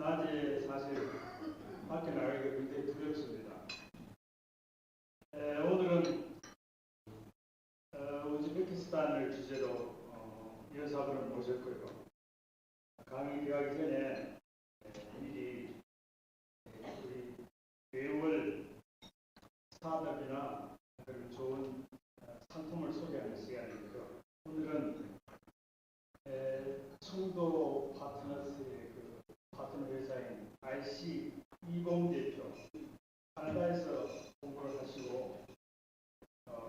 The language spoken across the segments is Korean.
낮에 사실 밖에 나가기가 굉장히 두렵습니다. 오늘은 우즈베키스탄을 주제로 여사분을 모셨고요. 강의 들어가기 전에 미리 우리 배우월 스타트업이나 그런 좋은 상품을 소개하는 시간이고요. 오늘은 청도 파트너스의 파트너 회사인 RC 이봉 대표, 카나다에서 공부를 하시고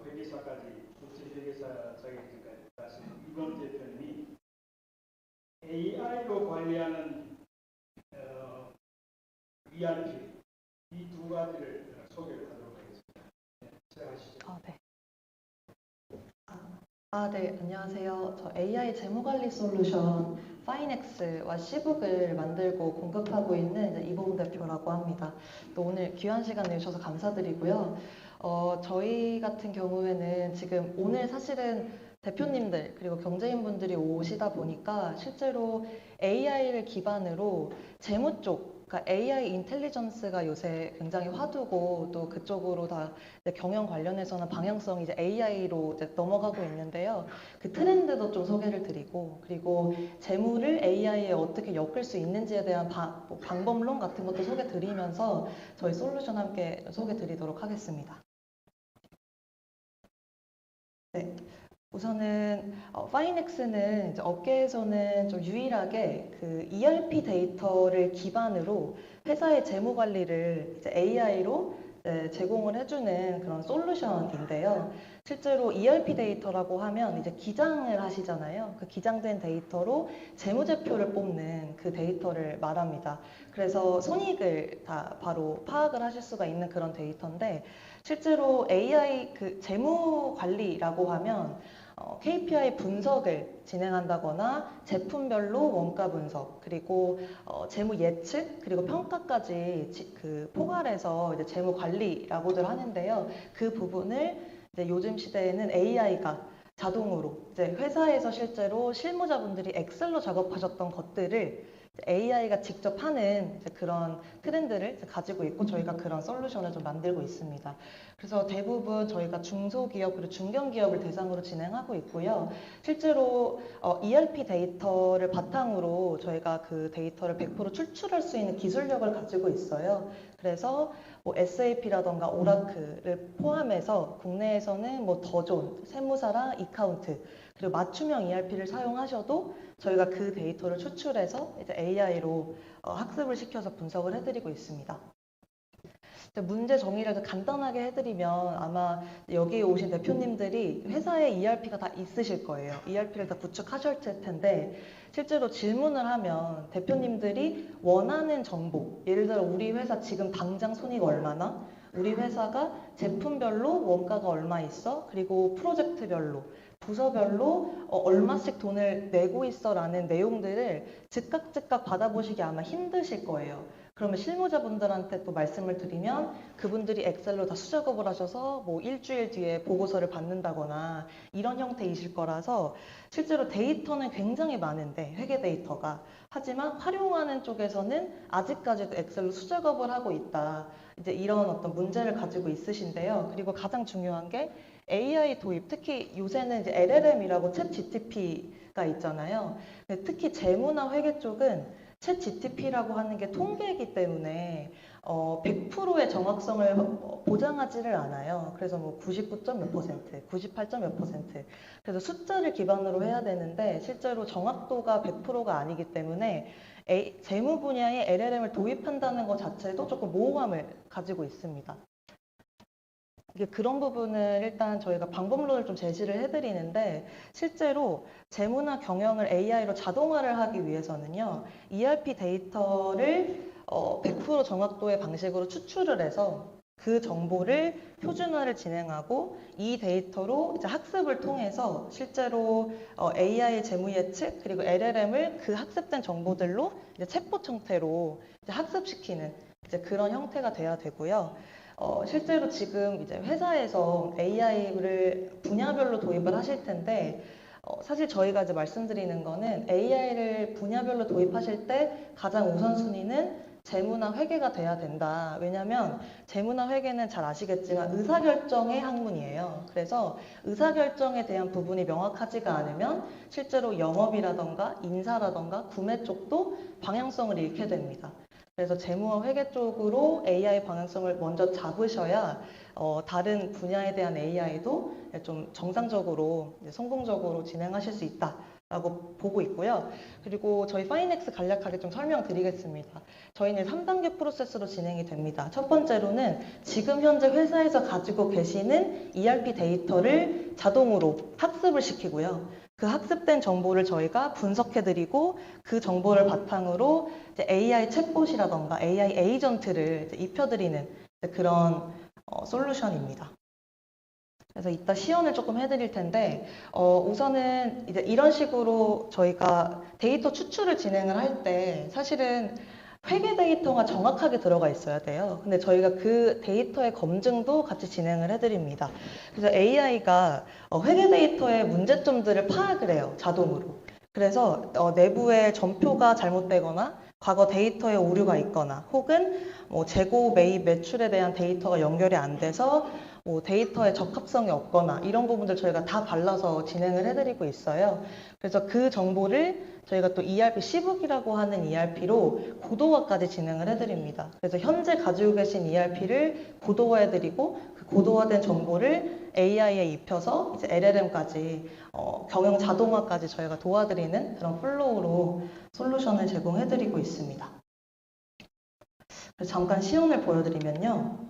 회계사까지 국제 회계사 자격증까지 하신 이봉 대표님이 AI로 관리하는 ERP 이 두 가지를 소개를 하도록 하겠습니다. 시작하시죠. 네, 안녕하세요. 저 AI 재무관리 솔루션 파이넥스와 시북을 만들고 공급하고 있는 이봉 대표라고 합니다. 또 오늘 귀한 시간 내주셔서 감사드리고요. 저희 같은 경우에는 지금 오늘 사실은 대표님들 그리고 경제인분들이 오시다 보니까 실제로 AI를 기반으로 재무 쪽, 그러니까 AI 인텔리전스가 요새 굉장히 화두고 또 그쪽으로 다 경영 관련해서는 방향성이 이제 AI로 이제 넘어가고 있는데요. 그 트렌드도 좀 소개를 드리고, 그리고 재무를 AI에 어떻게 엮을 수 있는지에 대한 방법론 같은 것도 소개 드리면서 저희 솔루션 함께 소개 드리도록 하겠습니다. 네. 우선은 파이넥스는 이제 업계에서는 좀 유일하게 그 ERP 데이터를 기반으로 회사의 재무 관리를 이제 AI로 제공을 해주는 그런 솔루션인데요. 실제로 ERP 데이터라고 하면 이제 기장을 하시잖아요. 그 기장된 데이터로 재무제표를 뽑는 그 데이터를 말합니다. 그래서 손익을 다 바로 파악을 하실 수가 있는 그런 데이터인데, 실제로 AI 그 재무 관리라고 하면 KPI 분석을 진행한다거나 제품별로 원가 분석, 그리고 재무 예측, 그리고 평가까지 그 포괄해서 이제 재무 관리라고들 하는데요. 그 부분을 이제 요즘 시대에는 AI가 자동으로 이제 회사에서 실제로 실무자분들이 엑셀로 작업하셨던 것들을 AI가 직접 하는 그런 트렌드를 가지고 있고, 저희가 그런 솔루션을 좀 만들고 있습니다. 그래서 대부분 저희가 중소기업 그리고 중견기업을 대상으로 진행하고 있고요. 실제로 ERP 데이터를 바탕으로 저희가 그 데이터를 100% 출출할 수 있는 기술력을 가지고 있어요. 그래서 뭐 SAP라던가 오라클을 포함해서 국내에서는 뭐 더존, 세무사랑 이카운트, 그리고 맞춤형 ERP를 사용하셔도 저희가 그 데이터를 추출해서 이제 AI로 학습을 시켜서 분석을 해드리고 있습니다. 문제 정의를 간단하게 해드리면, 아마 여기 오신 대표님들이 회사에 ERP가 다 있으실 거예요. ERP를 다 구축하셨을 텐데, 실제로 질문을 하면 대표님들이 원하는 정보, 예를 들어 우리 회사 지금 당장 손익 얼마나, 우리 회사가 제품별로 원가가 얼마 있어, 그리고 프로젝트별로, 부서별로 얼마씩 돈을 내고 있어 라는 내용들을 즉각 받아보시기 아마 힘드실 거예요. 그러면 실무자분들한테 또 말씀을 드리면 그분들이 엑셀로 다 수작업을 하셔서 뭐 일주일 뒤에 보고서를 받는다거나 이런 형태이실 거라서, 실제로 데이터는 굉장히 많은데, 회계 데이터가, 하지만 활용하는 쪽에서는 아직까지도 엑셀로 수작업을 하고 있다, 이제 이런 어떤 문제를 가지고 있으신데요. 그리고 가장 중요한 게 AI 도입, 특히 요새는 이제 LLM이라고 챗 GTP가 있잖아요. 특히 재무나 회계 쪽은 챗 GTP라고 하는 게 통계이기 때문에 100%의 정확성을 보장하지를 않아요. 그래서 뭐 99점 몇 퍼센트, 98점 몇 퍼센트. 그래서 숫자를 기반으로 해야 되는데 실제로 정확도가 100%가 아니기 때문에 재무 분야에 LLM을 도입한다는 것 자체도 조금 모호함을 가지고 있습니다. 그런 부분을 일단 저희가 방법론을 좀 제시를 해드리는데, 실제로 재무나 경영을 AI로 자동화를 하기 위해서는요, ERP 데이터를 100% 정확도의 방식으로 추출을 해서 그 정보를 표준화를 진행하고, 이 데이터로 이제 학습을 통해서 실제로 AI 재무 예측 그리고 LLM을 그 학습된 정보들로 이제 챗봇 형태로 이제 학습시키는 이제 그런 형태가 돼야 되고요. 실제로 지금 이제 회사에서 AI를 분야별로 도입을 하실 텐데, 사실 저희가 이제 말씀드리는 거는 AI를 분야별로 도입하실 때 가장 우선순위는 재무나 회계가 돼야 된다. 왜냐하면 재무나 회계는 잘 아시겠지만 의사결정의 학문이에요. 그래서 의사결정에 대한 부분이 명확하지가 않으면 실제로 영업이라던가 인사라던가 구매 쪽도 방향성을 잃게 됩니다. 그래서 재무와 회계 쪽으로 AI 방향성을 먼저 잡으셔야 다른 분야에 대한 AI도 좀 정상적으로 성공적으로 진행하실 수 있다라고 보고 있고요. 그리고 저희 파이넥스 간략하게 좀 설명드리겠습니다. 저희는 3단계 프로세스로 진행이 됩니다. 첫 번째로는 지금 현재 회사에서 가지고 계시는 ERP 데이터를 자동으로 학습을 시키고요. 그 학습된 정보를 저희가 분석해드리고 그 정보를 바탕으로 이제 AI 챗봇이라던가 AI 에이전트를 입혀드리는 그런 솔루션입니다. 그래서 이따 시연을 조금 해드릴 텐데 우선은 이제 이런 식으로 저희가 데이터 추출을 진행을 할 때 사실은 회계 데이터가 정확하게 들어가 있어야 돼요. 근데 저희가 그 데이터의 검증도 같이 진행을 해드립니다. 그래서 AI가 회계 데이터의 문제점들을 파악을 해요, 자동으로. 그래서 내부에 전표가 잘못되거나 과거 데이터에 오류가 있거나 혹은 뭐 재고, 매입, 매출에 대한 데이터가 연결이 안 돼서 뭐 데이터의 적합성이 없거나 이런 부분들 저희가 다 발라서 진행을 해드리고 있어요. 그래서 그 정보를 저희가 또 ERP 시북이라고 하는 ERP로 고도화까지 진행을 해드립니다. 그래서 현재 가지고 계신 ERP를 고도화해드리고 그 고도화된 정보를 AI에 입혀서 이제 LLM까지 경영 자동화까지 저희가 도와드리는 그런 플로우로 솔루션을 제공해드리고 있습니다. 그래서 잠깐 시연을 보여드리면요.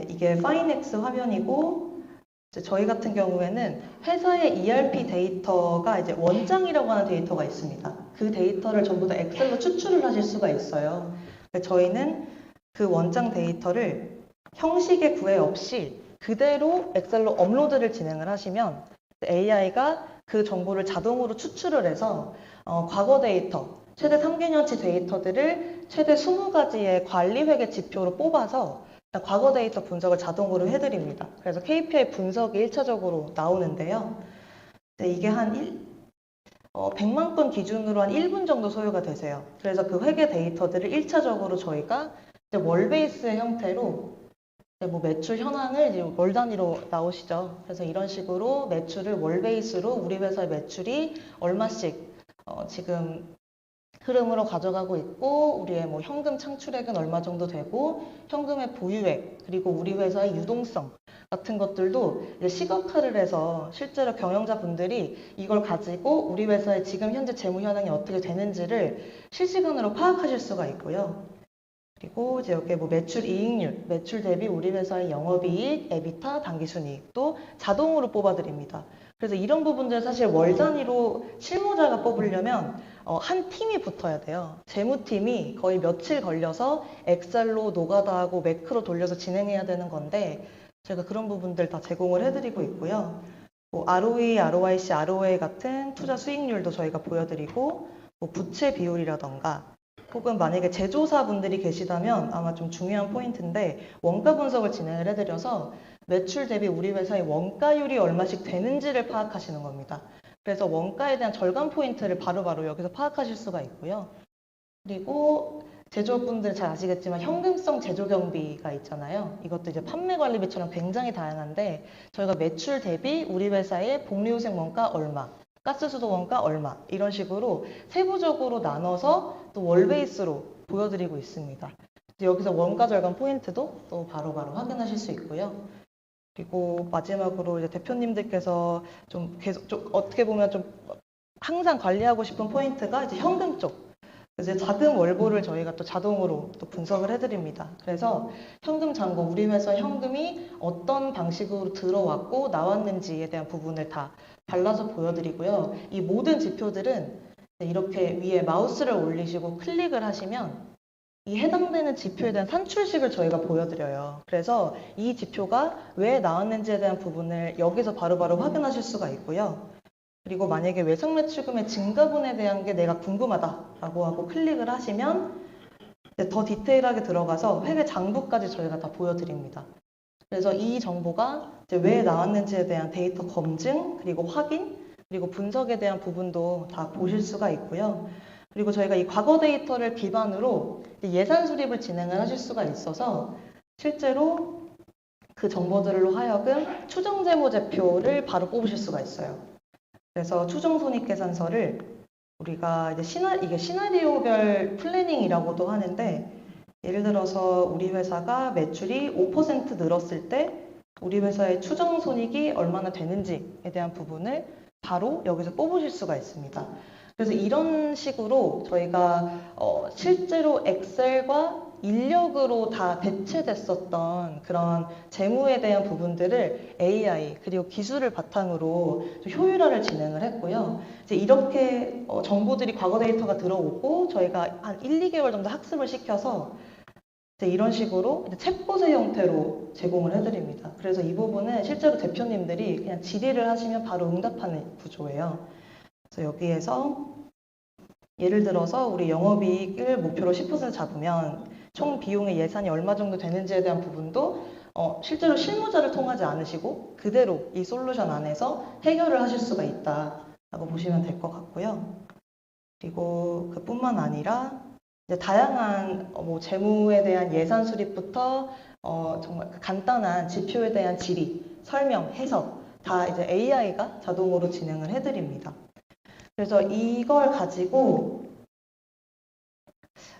이게 파이넥스 화면이고 이제 저희 같은 경우에는 회사의 ERP 데이터가 이제 원장이라고 하는 데이터가 있습니다. 그 데이터를 전부 다 엑셀로 추출을 하실 수가 있어요. 저희는 그 원장 데이터를 형식의 구애 없이 그대로 엑셀로 업로드를 진행을 하시면 AI가 그 정보를 자동으로 추출을 해서 과거 데이터, 최대 3개년치 데이터들을 최대 20가지의 관리회계 지표로 뽑아서 과거 데이터 분석을 자동으로 해드립니다. 그래서 KPI 분석이 1차적으로 나오는데요. 이게 한 100만 건 기준으로 한 1분 정도 소요가 되세요. 그래서 그 회계 데이터들을 1차적으로 저희가 월 베이스의 형태로 뭐 매출 현황을 이제 월 단위로 나오시죠. 그래서 이런 식으로 매출을 월 베이스로 우리 회사의 매출이 얼마씩 지금 흐름으로 가져가고 있고 우리의 뭐 현금 창출액은 얼마 정도 되고 현금의 보유액 그리고 우리 회사의 유동성 같은 것들도 이제 시각화를 해서 실제로 경영자분들이 이걸 가지고 우리 회사의 지금 현재 재무 현황이 어떻게 되는지를 실시간으로 파악하실 수가 있고요. 그리고 이제 여기 뭐 매출 이익률, 매출 대비 우리 회사의 영업이익, 에비타, 당기순이익도 자동으로 뽑아드립니다. 그래서 이런 부분들 사실 월 단위로 실무자가 뽑으려면 한 팀이 붙어야 돼요. 재무팀이 거의 며칠 걸려서 엑셀로 노가다하고 매크로 돌려서 진행해야 되는 건데 제가 그런 부분들 다 제공을 해드리고 있고요. 뭐 ROE, ROIC, ROA 같은 투자 수익률도 저희가 보여드리고 뭐 부채 비율이라던가 혹은 만약에 제조사분들이 계시다면 아마 좀 중요한 포인트인데 원가 분석을 진행을 해드려서 매출 대비 우리 회사의 원가율이 얼마씩 되는지를 파악하시는 겁니다. 그래서 원가에 대한 절감 포인트를 바로바로 여기서 파악하실 수가 있고요. 그리고 제조분들 잘 아시겠지만 현금성 제조 경비가 있잖아요. 이것도 이제 판매 관리비처럼 굉장히 다양한데 저희가 매출 대비 우리 회사의 복리후생 원가 얼마, 가스수도 원가 얼마 이런 식으로 세부적으로 나눠서 또 월 베이스로 보여드리고 있습니다. 여기서 원가 절감 포인트도 또 바로바로 확인하실 수 있고요. 그리고 마지막으로 이제 대표님들께서 좀 계속 좀 어떻게 보면 좀 항상 관리하고 싶은 포인트가 이제 현금 쪽. 이제 자금 월보를 저희가 또 자동으로 또 분석을 해드립니다. 그래서 현금 잔고 우리 회사 현금이 어떤 방식으로 들어왔고 나왔는지에 대한 부분을 다 발라서 보여드리고요. 이 모든 지표들은 이렇게 위에 마우스를 올리시고 클릭을 하시면 이 해당되는 지표에 대한 산출식을 저희가 보여드려요. 그래서 이 지표가 왜 나왔는지에 대한 부분을 여기서 바로바로 확인하실 수가 있고요. 그리고 만약에 외상 매출금의 증가분에 대한 게 내가 궁금하다라고 하고 클릭을 하시면 더 디테일하게 들어가서 회계 장부까지 저희가 다 보여드립니다. 그래서 이 정보가 이제 왜 나왔는지에 대한 데이터 검증 그리고 확인 그리고 분석에 대한 부분도 다 보실 수가 있고요. 그리고 저희가 이 과거 데이터를 기반으로 예산 수립을 진행을 하실 수가 있어서 실제로 그 정보들로 하여금 추정재무제표를 바로 뽑으실 수가 있어요. 그래서 추정손익계산서를 우리가 이제 이게 시나리오별 플래닝이라고도 하는데, 예를 들어서 우리 회사가 매출이 5% 늘었을 때 우리 회사의 추정손익이 얼마나 되는지에 대한 부분을 바로 여기서 뽑으실 수가 있습니다. 그래서 이런 식으로 저희가 실제로 엑셀과 인력으로 다 대체됐었던 그런 재무에 대한 부분들을 AI 그리고 기술을 바탕으로 좀 효율화를 진행을 했고요. 이제 이렇게 정보들이 과거 데이터가 들어오고 저희가 한 1, 2개월 정도 학습을 시켜서 이제 이런 식으로 이제 챗봇의 형태로 제공을 해드립니다. 그래서 이 부분은 실제로 대표님들이 그냥 질의를 하시면 바로 응답하는 구조예요. 그래서 여기에서 예를 들어서 우리 영업이익을 목표로 10% 잡으면 총 비용의 예산이 얼마 정도 되는지에 대한 부분도 실제로 실무자를 통하지 않으시고 그대로 이 솔루션 안에서 해결을 하실 수가 있다라고 보시면 될 것 같고요. 그리고 그뿐만 아니라 이제 다양한 뭐 재무에 대한 예산 수립부터 정말 간단한 지표에 대한 질의, 설명, 해석 다 이제 AI가 자동으로 진행을 해드립니다. 그래서 이걸 가지고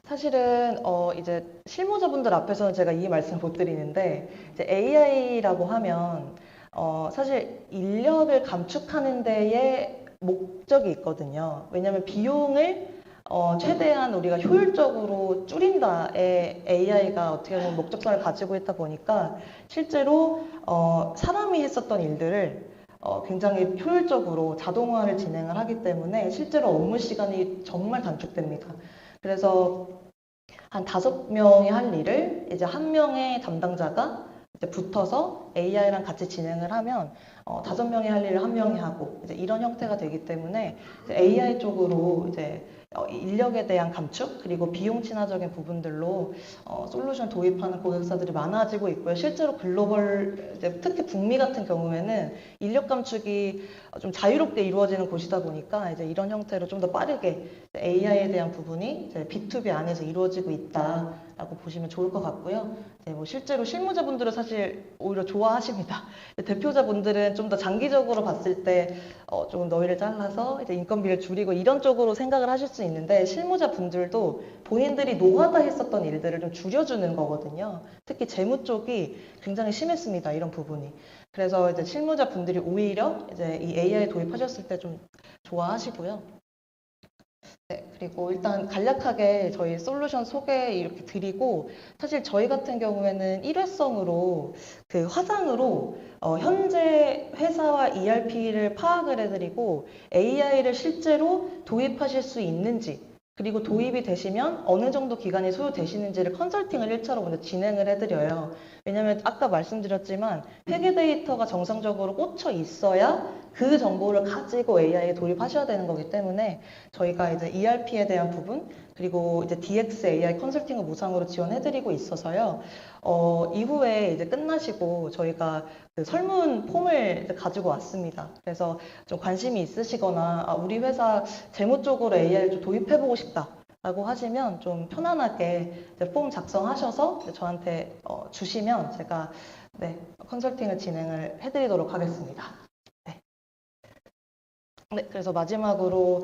사실은 이제 실무자분들 앞에서는 제가 이 말씀을 못 드리는데, 이제 AI라고 하면 사실 인력을 감축하는 데에 목적이 있거든요. 왜냐하면 비용을 최대한 우리가 효율적으로 줄인다에 AI가 어떻게 보면 목적성을 가지고 있다 보니까 실제로 사람이 했었던 일들을 굉장히 효율적으로 자동화를 진행을 하기 때문에 실제로 업무 시간이 정말 단축됩니다. 그래서 한 5명이 할 일을 이제 1명의 담당자가 이제 붙어서 AI랑 같이 진행을 하면 5명이 할 일을 1명이 하고 이제 이런 형태가 되기 때문에 이제 AI 쪽으로 이제 인력에 대한 감축 그리고 비용 친화적인 부분들로 솔루션 도입하는 고객사들이 많아지고 있고요. 실제로 글로벌 이제 특히 북미 같은 경우에는 인력 감축이 좀 자유롭게 이루어지는 곳이다 보니까 이제 이런 형태로 좀 더 빠르게 AI에 대한 부분이 이제 B2B 안에서 이루어지고 있다라고 보시면 좋을 것 같고요. 뭐 실제로 실무자분들은 사실 오히려 좋아하십니다. 대표자분들은 좀 더 장기적으로 봤을 때 조금 너희를 잘라서 이제 인건비를 줄이고 이런 쪽으로 생각을 하실 수 있는데, 실무자분들도 본인들이 노가다 했었던 일들을 좀 줄여주는 거거든요. 특히 재무 쪽이 굉장히 심했습니다. 이런 부분이. 그래서 이제 실무자분들이 오히려 이제 이 AI 도입하셨을 때 좀 좋아하시고요. 네, 그리고 일단 간략하게 저희 솔루션 소개 이렇게 드리고, 사실 저희 같은 경우에는 일회성으로 그 화상으로 현재 회사와 ERP를 파악을 해드리고 AI를 실제로 도입하실 수 있는지, 그리고 도입이 되시면 어느 정도 기간이 소요되시는지를 컨설팅을 1차로 먼저 진행을 해드려요. 왜냐하면 아까 말씀드렸지만 회계 데이터가 정상적으로 꽂혀 있어야 그 정보를 가지고 AI에 도입하셔야 되는 거기 때문에 저희가 이제 ERP에 대한 부분 그리고 이제 DX AI 컨설팅을 무상으로 지원해드리고 있어서요. 이후에 이제 끝나시고 저희가 그 설문 폼을 이제 가지고 왔습니다. 그래서 좀 관심이 있으시거나 우리 회사 재무 쪽으로 AI를 좀 도입해보고 싶다라고 하시면 좀 편안하게 이제 폼 작성하셔서 이제 저한테 주시면 제가 네, 컨설팅을 진행을 해드리도록 하겠습니다. 네, 그래서 마지막으로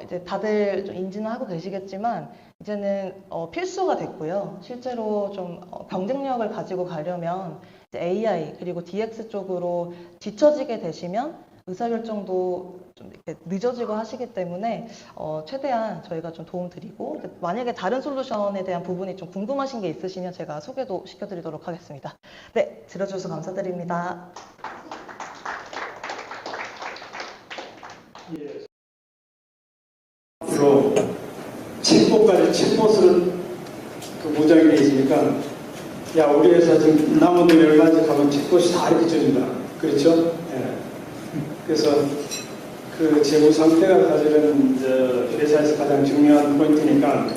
이제 다들 좀 인지는 하고 계시겠지만 이제는 필수가 됐고요. 실제로 좀 경쟁력을 가지고 가려면 이제 AI 그리고 DX 쪽으로 뒤처지게 되시면 의사결정도 좀 이렇게 늦어지고 하시기 때문에 최대한 저희가 좀 도움 드리고, 만약에 다른 솔루션에 대한 부분이 좀 궁금하신 게 있으시면 제가 소개도 시켜드리도록 하겠습니다. 네, 들어주셔서 감사드립니다. 예. 앞으로 챗봇을 그 모장이 되어 있으니까, 야, 우리 회사 지금 남은 돈이 얼마지 하면 챗봇이 다 이렇게 줘준다. 그렇죠? 예. 그래서 그 재무 상태가 사실은 회사에서 가장 중요한 포인트니까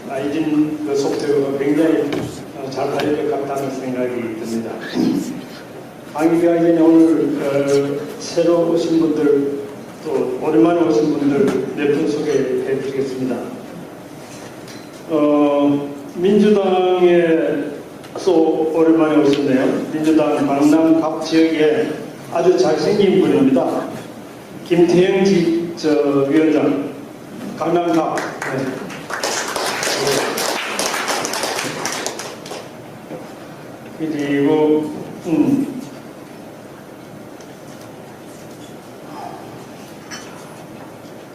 아이딘 그 소프트웨어가 굉장히 잘 달릴 것 같다는 생각이 듭니다. 강의가 이제 오늘 새로 오신 분들 또 오랜만에 오신 분들 몇 분 소개해 드리겠습니다. 민주당에서 오랜만에 오셨네요. 민주당 강남 각 지역에 아주 잘생긴 분입니다. 김태형 위원장, 강남 각. 네. 그리고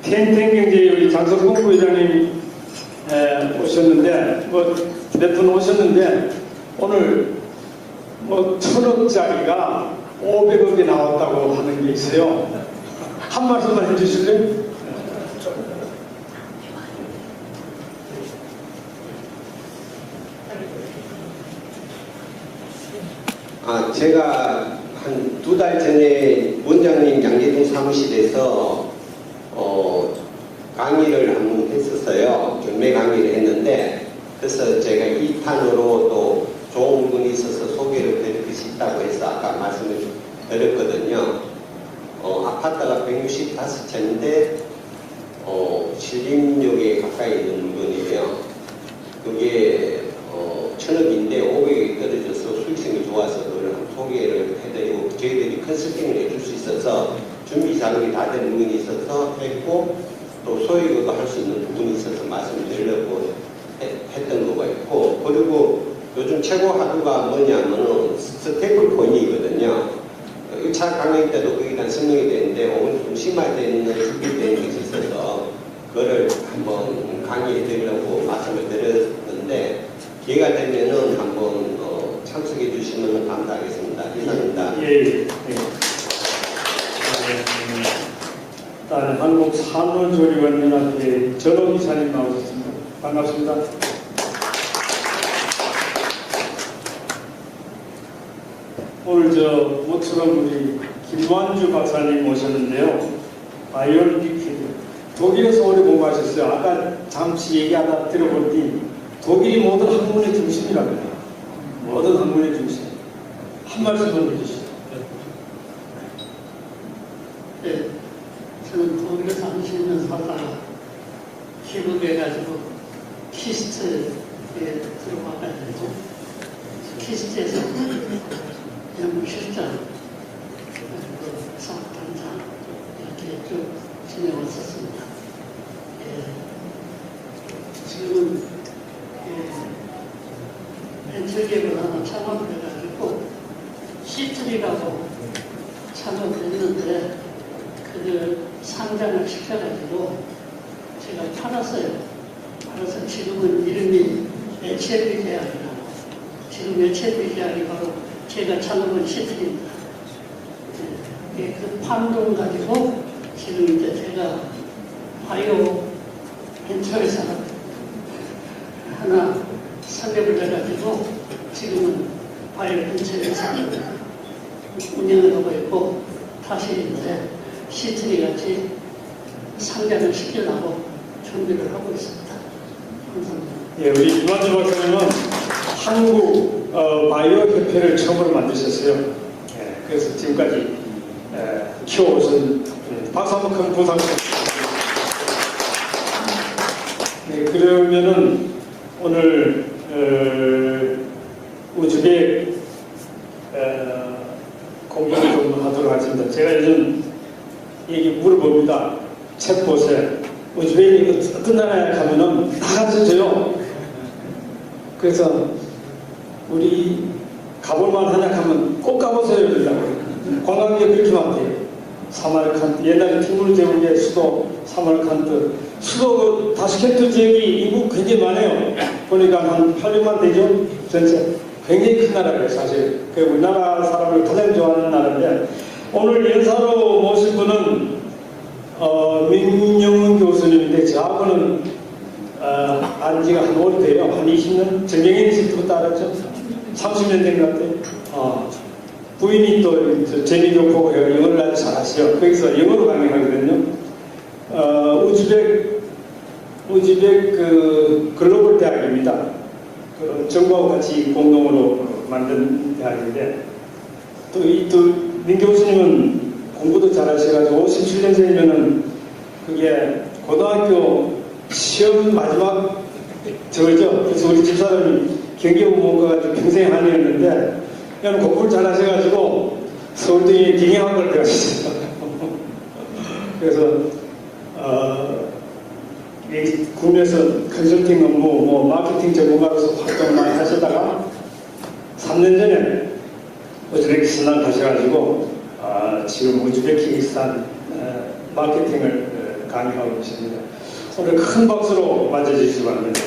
텐텐경제 우리 장석봉 부회장님 오셨는데 몇 분 오셨는데 오늘 1,000억짜리가 500억이 나왔다고 하는 게 있어요. 한 말씀만 해주실래요? 제가 한 2달 전에 원장님 양재동 사무실에서 강의를 한번 했었어요. 경매 강의를 했는데, 그래서 제가 2탄으로 또 좋은 물건이 있어서 소개를 드릴 것이 있다고 해서 아까 말씀을 드렸거든요. 아파트가 165채인데 신림역에 가까이 있는 물건이에요. 그게 1,000억인데 500억이 떨어져서 수익성이 좋아서 그걸 소개를 해드리고 저희들이 컨설팅을 해줄 수 있어서 준비 자료가 다 된 부분이 있어서 했고, 또 소액으로 할 수 있는 부분이 있어서 말씀드리려고 했던 거가 있고, 그리고 요즘 최고 하루가 뭐냐면은 스테이블 코인이거든요. 1차 강의 때도 거기에 대한 설명이 되는데 오늘 좀 심화되어 있는 준비되어 있는 것이 있어서 그거를 한번 강의해 드리려고 말씀을 드렸는데, 기회가 되면은 한번 참석해 주시면 감사하겠습니다. 이상입니다. 예. 일단 한국산업조리원연합회 전원 이사님 나오셨습니다. 반갑습니다. 오늘 모처럼 우리 김완주 박사님 오셨는데요. 바이올리퀴드 독일에서 오래 공부하셨어요. 아까 잠시 얘기하다 들어보니 독일이 모든 학문의 중심이랍니다. 모든 학문의 중심. 한 말씀만 해주시죠. 네, 저는 독일에서 한 10년 살다가 귀국해가지고 키스트에 들어와가지고 키스트에서 연구 실장, 사업단장 이렇게 쭉 지내왔었습니다. 지금은 벤처기업을 하나 창업해가지고 시트리라고 창업했는데 그걸 상장을 시켜가지고 제가 팔았어요. 팔아서 지금은 이름이 HLB 계약이라고. 지금 HLB 계약이 바로 제가 창업한 시트리입니다. 그 판돈 가지고 지금 이제 제가 바이오 벤처회사 하나 설립을 해가지고 지금은 바이오 벤처회사를 운영을 하고 있고, 다시 이제 시트리 같이 상장을 시키려고 준비를 하고 있습니다. 감사합니다. 예, 우리 김완주 박사님은 한국 바이오 협회를 처음으로 만드셨어요. 예, 그래서 지금까지 키워오신 분입니다. 박수 한번 큰 부탁 드립니다. 네, 그러면은 오늘 우즈벡 공부를 좀 하도록 하겠습니다. 제가 요즘 얘기 물어봅니다. 책 보세요. 우즈벡이 어떤 나라에 가면은 다 가르쳐줘요. 그래서 우리 가볼만 하냐 하면 꼭 가보세요. 이러더라고요. 관광객 그렇게 많대요. 사마르칸드, 옛날에 티무르 제국의 수도 사마르칸드, 수도 다슈켄트 지역이 인구 굉장히 많아요. 보니까 한 800만 되죠? 전체. 굉장히 큰 나라예요, 사실. 그 우리나라 사람을 가장 좋아하는 나라인데, 오늘 연사로 모실 분은 민영훈 교수님인데, 저하고는 안지가 한 오래돼요. 한 20년? 정경인 씨 그것도 알았죠? 30년 된 것 같아요. 부인이 또 재미 좋고 영어를 아주 잘하시요. 거기서 영어로 강의하거든요. 우즈벡 그 글로벌 대학입니다. 그 정부하고 같이 공동으로 만든 대학인데, 또 민 교수님은 공부도 잘하셔가지고 57년생이면은 그게 고등학교 시험 마지막 저거죠. 그래서 우리 집사람이 경기고문 가가지고 평생 한이었는데 그냥 공부를 잘하셔가지고 서울대에 경영학을 배웠어요. 그래서 이 국내에서 컨설팅 업무, 뭐 마케팅 전문가로서 활동 많이 하시다가 3년 전에 우즈베키스탄 가셔가지고 지금 우즈베키스탄 마케팅을 강의하고 계십니다. 오늘 큰 박수로 맞아주시기 바랍니다.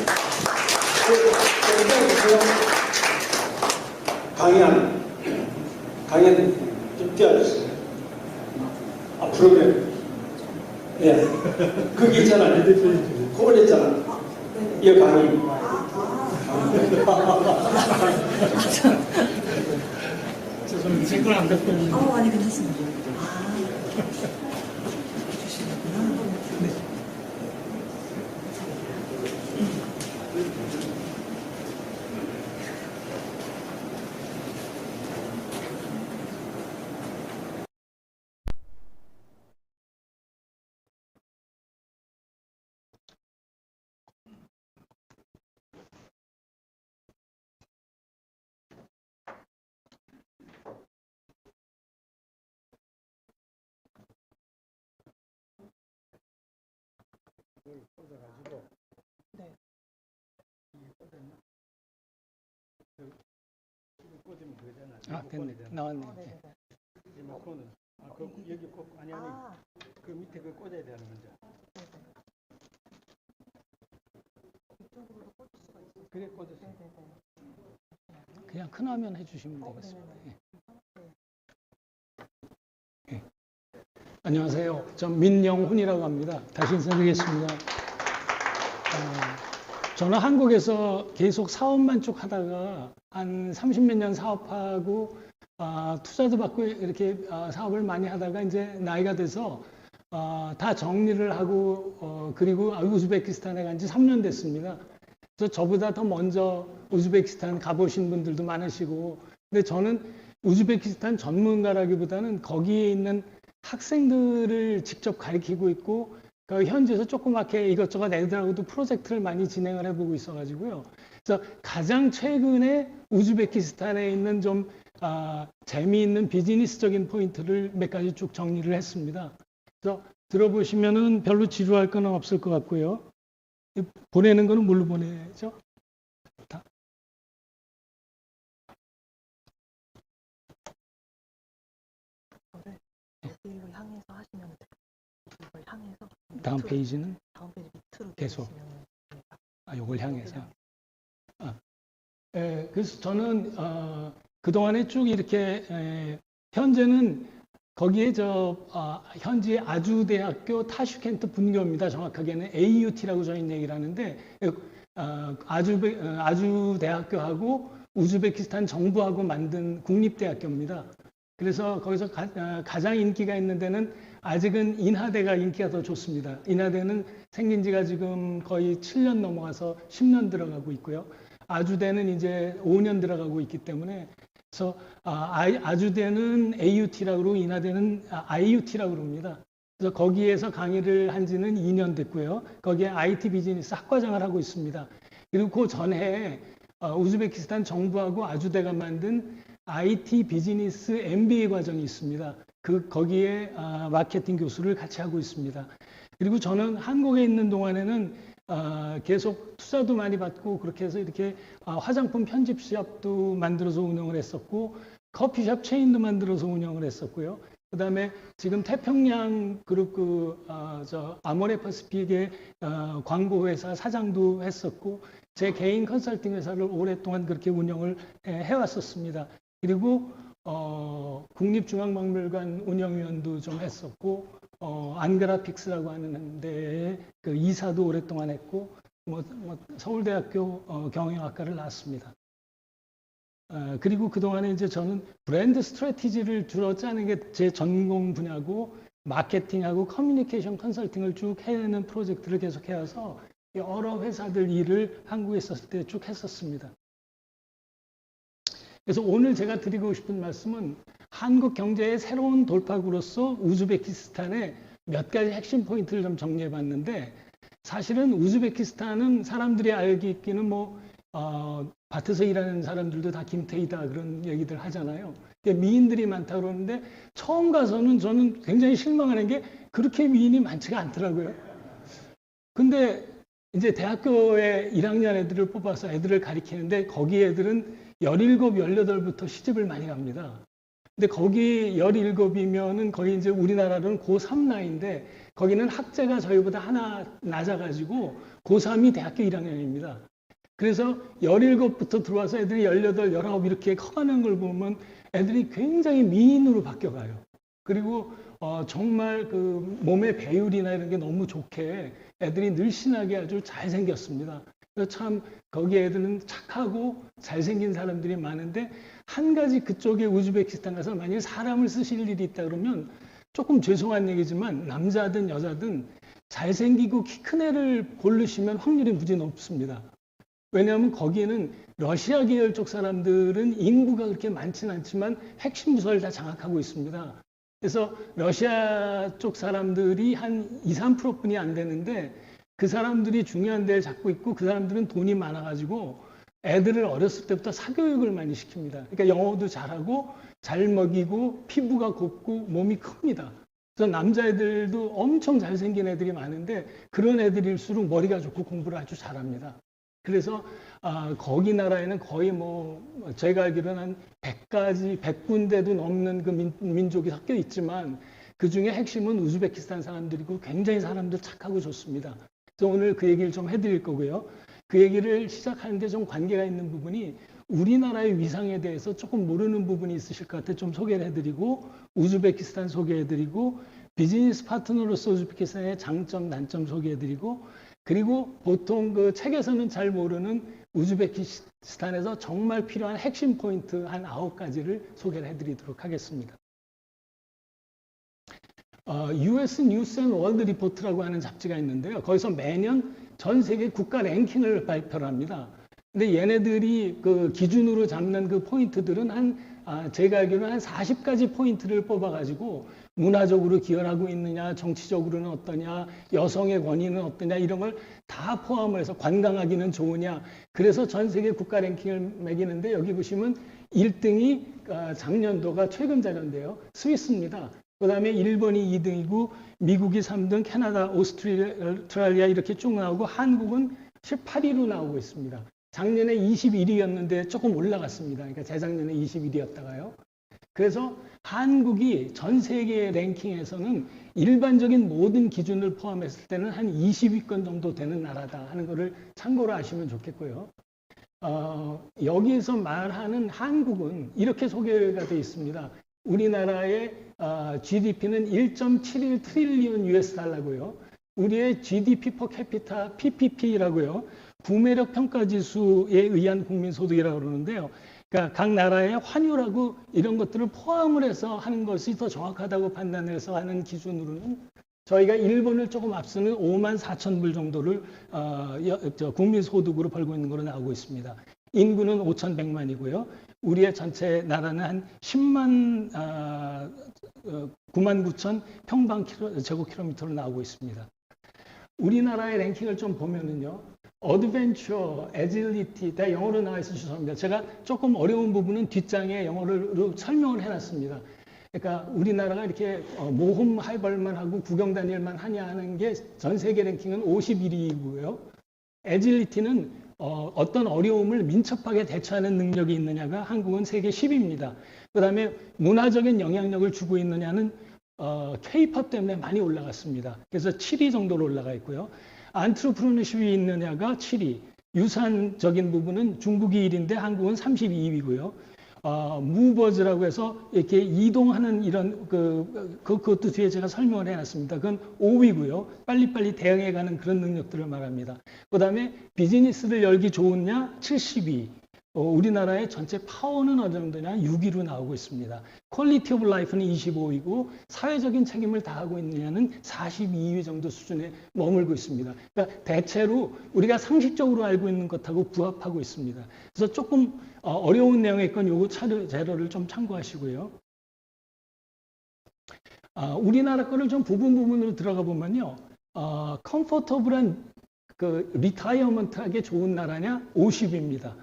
강연 좀 띄워주세요. 프로그램. 예. 그게 있잖아. 그걸 했잖아. 이 강의. 좀 댓글 안 됐더니. 아니 괜찮습니다. 네. 됐네. 나왔네. 네네네. 리모컨은 여기 꼭 아니 그 밑에 그 꽂아야 되는 건데. 이쪽으로도 꽂을 수가 있어요. 그래 꽂으세요. 그냥 큰 화면 해주시면 되겠습니다. 예. 안녕하세요. 전 민영훈이라고 합니다. 다시 인사드리겠습니다. 저는 한국에서 계속 사업만 쭉 하다가 한 30몇 년 사업하고 투자도 받고 이렇게 사업을 많이 하다가 이제 나이가 돼서 다 정리를 하고 그리고 우즈베키스탄에 간 지 3년 됐습니다. 그래서 저보다 더 먼저 우즈베키스탄 가보신 분들도 많으시고, 근데 저는 우즈베키스탄 전문가라기보다는 거기에 있는 학생들을 직접 가르치고 있고, 그 현지에서 조그맣게 이것저것 애들하고도 프로젝트를 많이 진행을 해보고 있어가지고요. 그래서 가장 최근에 우즈베키스탄에 있는 좀 재미있는 비즈니스적인 포인트를 몇 가지 쭉 정리를 했습니다. 그래서 들어보시면은 별로 지루할 건 없을 것 같고요. 보내는 거는 뭘로 보내죠? 다. 여기로 향해서 하시면 돼요. 이걸 향해서 다음 밑으로, 페이지는 다음 페이지 밑으로 계속. 내리시면 됩니다. 요걸 향해서. 그래서 저는 그동안에 쭉 이렇게 현재는 거기에 현지 아주대학교 타슈켄트 분교입니다. 정확하게는 AUT라고 저희는 얘기를 하는데 아주대학교하고 우즈베키스탄 정부하고 만든 국립대학교입니다. 그래서 거기서 가장 인기가 있는 데는 아직은 인하대가 인기가 더 좋습니다. 인하대는 생긴 지가 지금 거의 7년 넘어가서 10년 들어가고 있고요. 아주대는 이제 5년 들어가고 있기 때문에 그래서 아주대는 AUT라고 그러고 인하대는 IUT라고 그럽니다. 그래서 거기에서 강의를 한 지는 2년 됐고요. 거기에 IT 비즈니스 학과장을 하고 있습니다. 그리고 그 전에 우즈베키스탄 정부하고 아주대가 만든 IT 비즈니스 MBA 과정이 있습니다. 거기에 마케팅 교수를 같이 하고 있습니다. 그리고 저는 한국에 있는 동안에는 계속 투자도 많이 받고 그렇게 해서 이렇게 화장품 편집샵도 만들어서 운영을 했었고 커피숍 체인도 만들어서 운영을 했었고요. 그 다음에 지금 태평양 그룹 아모레 퍼시픽의 광고회사 사장도 했었고 제 개인 컨설팅 회사를 오랫동안 그렇게 운영을 해왔었습니다. 그리고 국립중앙박물관 운영위원도 좀 했었고 안그라픽스라고 하는 데에 그 이사도 오랫동안 했고 서울대학교 경영학과를 나왔습니다. 그리고 그동안에 이제 저는 브랜드 스트래티지를 주로 짜는 게 제 전공 분야고 마케팅하고 커뮤니케이션 컨설팅을 쭉 해내는 프로젝트를 계속 해와서 여러 회사들 일을 한국에 있었을 때 쭉 했었습니다. 그래서 오늘 제가 드리고 싶은 말씀은 한국 경제의 새로운 돌파구로서 우즈베키스탄의 몇 가지 핵심 포인트를 좀 정리해 봤는데, 사실은 우즈베키스탄은 사람들이 알기는 밭에서 일하는 사람들도 다 김태희다 그런 얘기들 하잖아요. 미인들이 많다 그러는데 처음 가서는 저는 굉장히 실망하는 게 그렇게 미인이 많지가 않더라고요. 근데 이제 대학교에 1학년 애들을 뽑아서 애들을 가리키는데 거기 애들은 17, 18부터 시집을 많이 갑니다. 근데 거기 17이면은 거의 이제 우리나라로는 고3 나이인데 거기는 학제가 저희보다 하나 낮아가지고 고3이 대학교 1학년입니다. 그래서 17부터 들어와서 애들이 18, 19 이렇게 커가는 걸 보면 애들이 굉장히 미인으로 바뀌어가요. 그리고 정말 그 몸의 배율이나 이런 게 너무 좋게 애들이 늘씬하게 아주 잘생겼습니다. 그래서 참 거기 애들은 착하고 잘생긴 사람들이 많은데, 한 가지 그쪽에 우즈베키스탄 가서 만약에 사람을 쓰실 일이 있다 그러면 조금 죄송한 얘기지만 남자든 여자든 잘생기고 키 큰 애를 고르시면 확률이 무지 높습니다. 왜냐하면 거기는 러시아 계열 쪽 사람들은 인구가 그렇게 많지는 않지만 핵심 부서를 다 장악하고 있습니다. 그래서 러시아 쪽 사람들이 한 2, 3%뿐이 안 되는데 그 사람들이 중요한 데를 잡고 있고, 그 사람들은 돈이 많아가지고 애들을 어렸을 때부터 사교육을 많이 시킵니다. 그러니까 영어도 잘하고 잘 먹이고 피부가 곱고 몸이 큽니다. 그래서 남자애들도 엄청 잘생긴 애들이 많은데 그런 애들일수록 머리가 좋고 공부를 아주 잘합니다. 그래서 거기 나라에는 거의 제가 알기로는 한 100가지, 100군데도 넘는 그 민족이 섞여 있지만 그 중에 핵심은 우즈베키스탄 사람들이고 굉장히 사람들 착하고 좋습니다. 그래서 오늘 그 얘기를 좀 해드릴 거고요. 그 얘기를 시작하는데 좀 관계가 있는 부분이 우리나라의 위상에 대해서 조금 모르는 부분이 있으실 것 같아 좀 소개를 해드리고, 우즈베키스탄 소개해드리고, 비즈니스 파트너로서 우즈베키스탄의 장점, 단점 소개해드리고, 그리고 보통 그 책에서는 잘 모르는 우즈베키스탄에서 정말 필요한 핵심 포인트 한 9가지를 소개를 해드리도록 하겠습니다. US 뉴스 앤 월드 리포트라고 하는 잡지가 있는데요. 거기서 매년 전 세계 국가 랭킹을 발표를 합니다. 근데 얘네들이 그 기준으로 잡는 그 포인트들은 제가 알기로는 한 40가지 포인트를 뽑아가지고 문화적으로 기여하고 있느냐, 정치적으로는 어떠냐, 여성의 권위는 어떠냐, 이런 걸 다 포함을 해서 관광하기는 좋으냐. 그래서 전 세계 국가 랭킹을 매기는데 여기 보시면 1등이 작년도가 최근 자료인데요. 스위스입니다. 그 다음에 일본이 2등이고 미국이 3등, 캐나다, 오스트레일리아 이렇게 쭉 나오고 한국은 18위로 나오고 있습니다. 작년에 21위였는데 조금 올라갔습니다. 그러니까 재작년에 21위였다가요. 그래서 한국이 전 세계 랭킹에서는 일반적인 모든 기준을 포함했을 때는 한 20위권 정도 되는 나라다 하는 것을 참고로 아시면 좋겠고요. 여기에서 말하는 한국은 이렇게 소개가 되어 있습니다. 우리나라의 GDP는 1.71 트릴리언 US 달러고요. 우리의 GDP per capita PPP라고요. 구매력 평가 지수에 의한 국민소득이라고 그러는데요. 그러니까 각 나라의 환율하고 이런 것들을 포함을 해서 하는 것이 더 정확하다고 판단해서 하는 기준으로는 저희가 일본을 조금 앞서는 54,000불 정도를 국민소득으로 벌고 있는 걸로 나오고 있습니다. 인구는 5,100만이고요. 우리의 전체 나라는 한 99,000 평방 제곱킬로미터로 나오고 있습니다. 우리나라의 랭킹을 좀 보면은요. 어드벤처, 애질리티, 다 영어로 나와 있어서 죄송합니다. 제가 조금 어려운 부분은 뒷장에 영어로 설명을 해놨습니다. 그러니까 우리나라가 이렇게 모험 할벌만 하고 구경 다닐만 하냐 하는 게 전 세계 랭킹은 51위이고요. 애질리티는 어떤 어려움을 민첩하게 대처하는 능력이 있느냐가 한국은 세계 10위입니다. 그 다음에 문화적인 영향력을 주고 있느냐는 K-POP 때문에 많이 올라갔습니다. 그래서 7위 정도로 올라가 있고요. 안트로프로너십이 있느냐가 7위. 유산적인 부분은 중국이 1위인데 한국은 32위고요. 무버즈라고 해서 이렇게 이동하는 이런 그것도 뒤에 제가 설명을 해놨습니다. 그건 5위고요. 빨리빨리 대응해가는 그런 능력들을 말합니다. 그 다음에 비즈니스를 열기 좋으냐 70위. 우리나라의 전체 파워는 어느 정도냐 6위로 나오고 있습니다. 퀄리티 오브 라이프는 25위고 사회적인 책임을 다하고 있느냐는 42위 정도 수준에 머물고 있습니다. 그러니까 대체로 우리가 상식적으로 알고 있는 것하고 부합하고 있습니다. 그래서 조금 어려운 내용에 있건 요거 자료를 좀 참고하시고요. 우리나라 거를 좀 부분으로 들어가 보면요. 컴포터블한 그 리타이어먼트하게 좋은 나라냐? 50위입니다.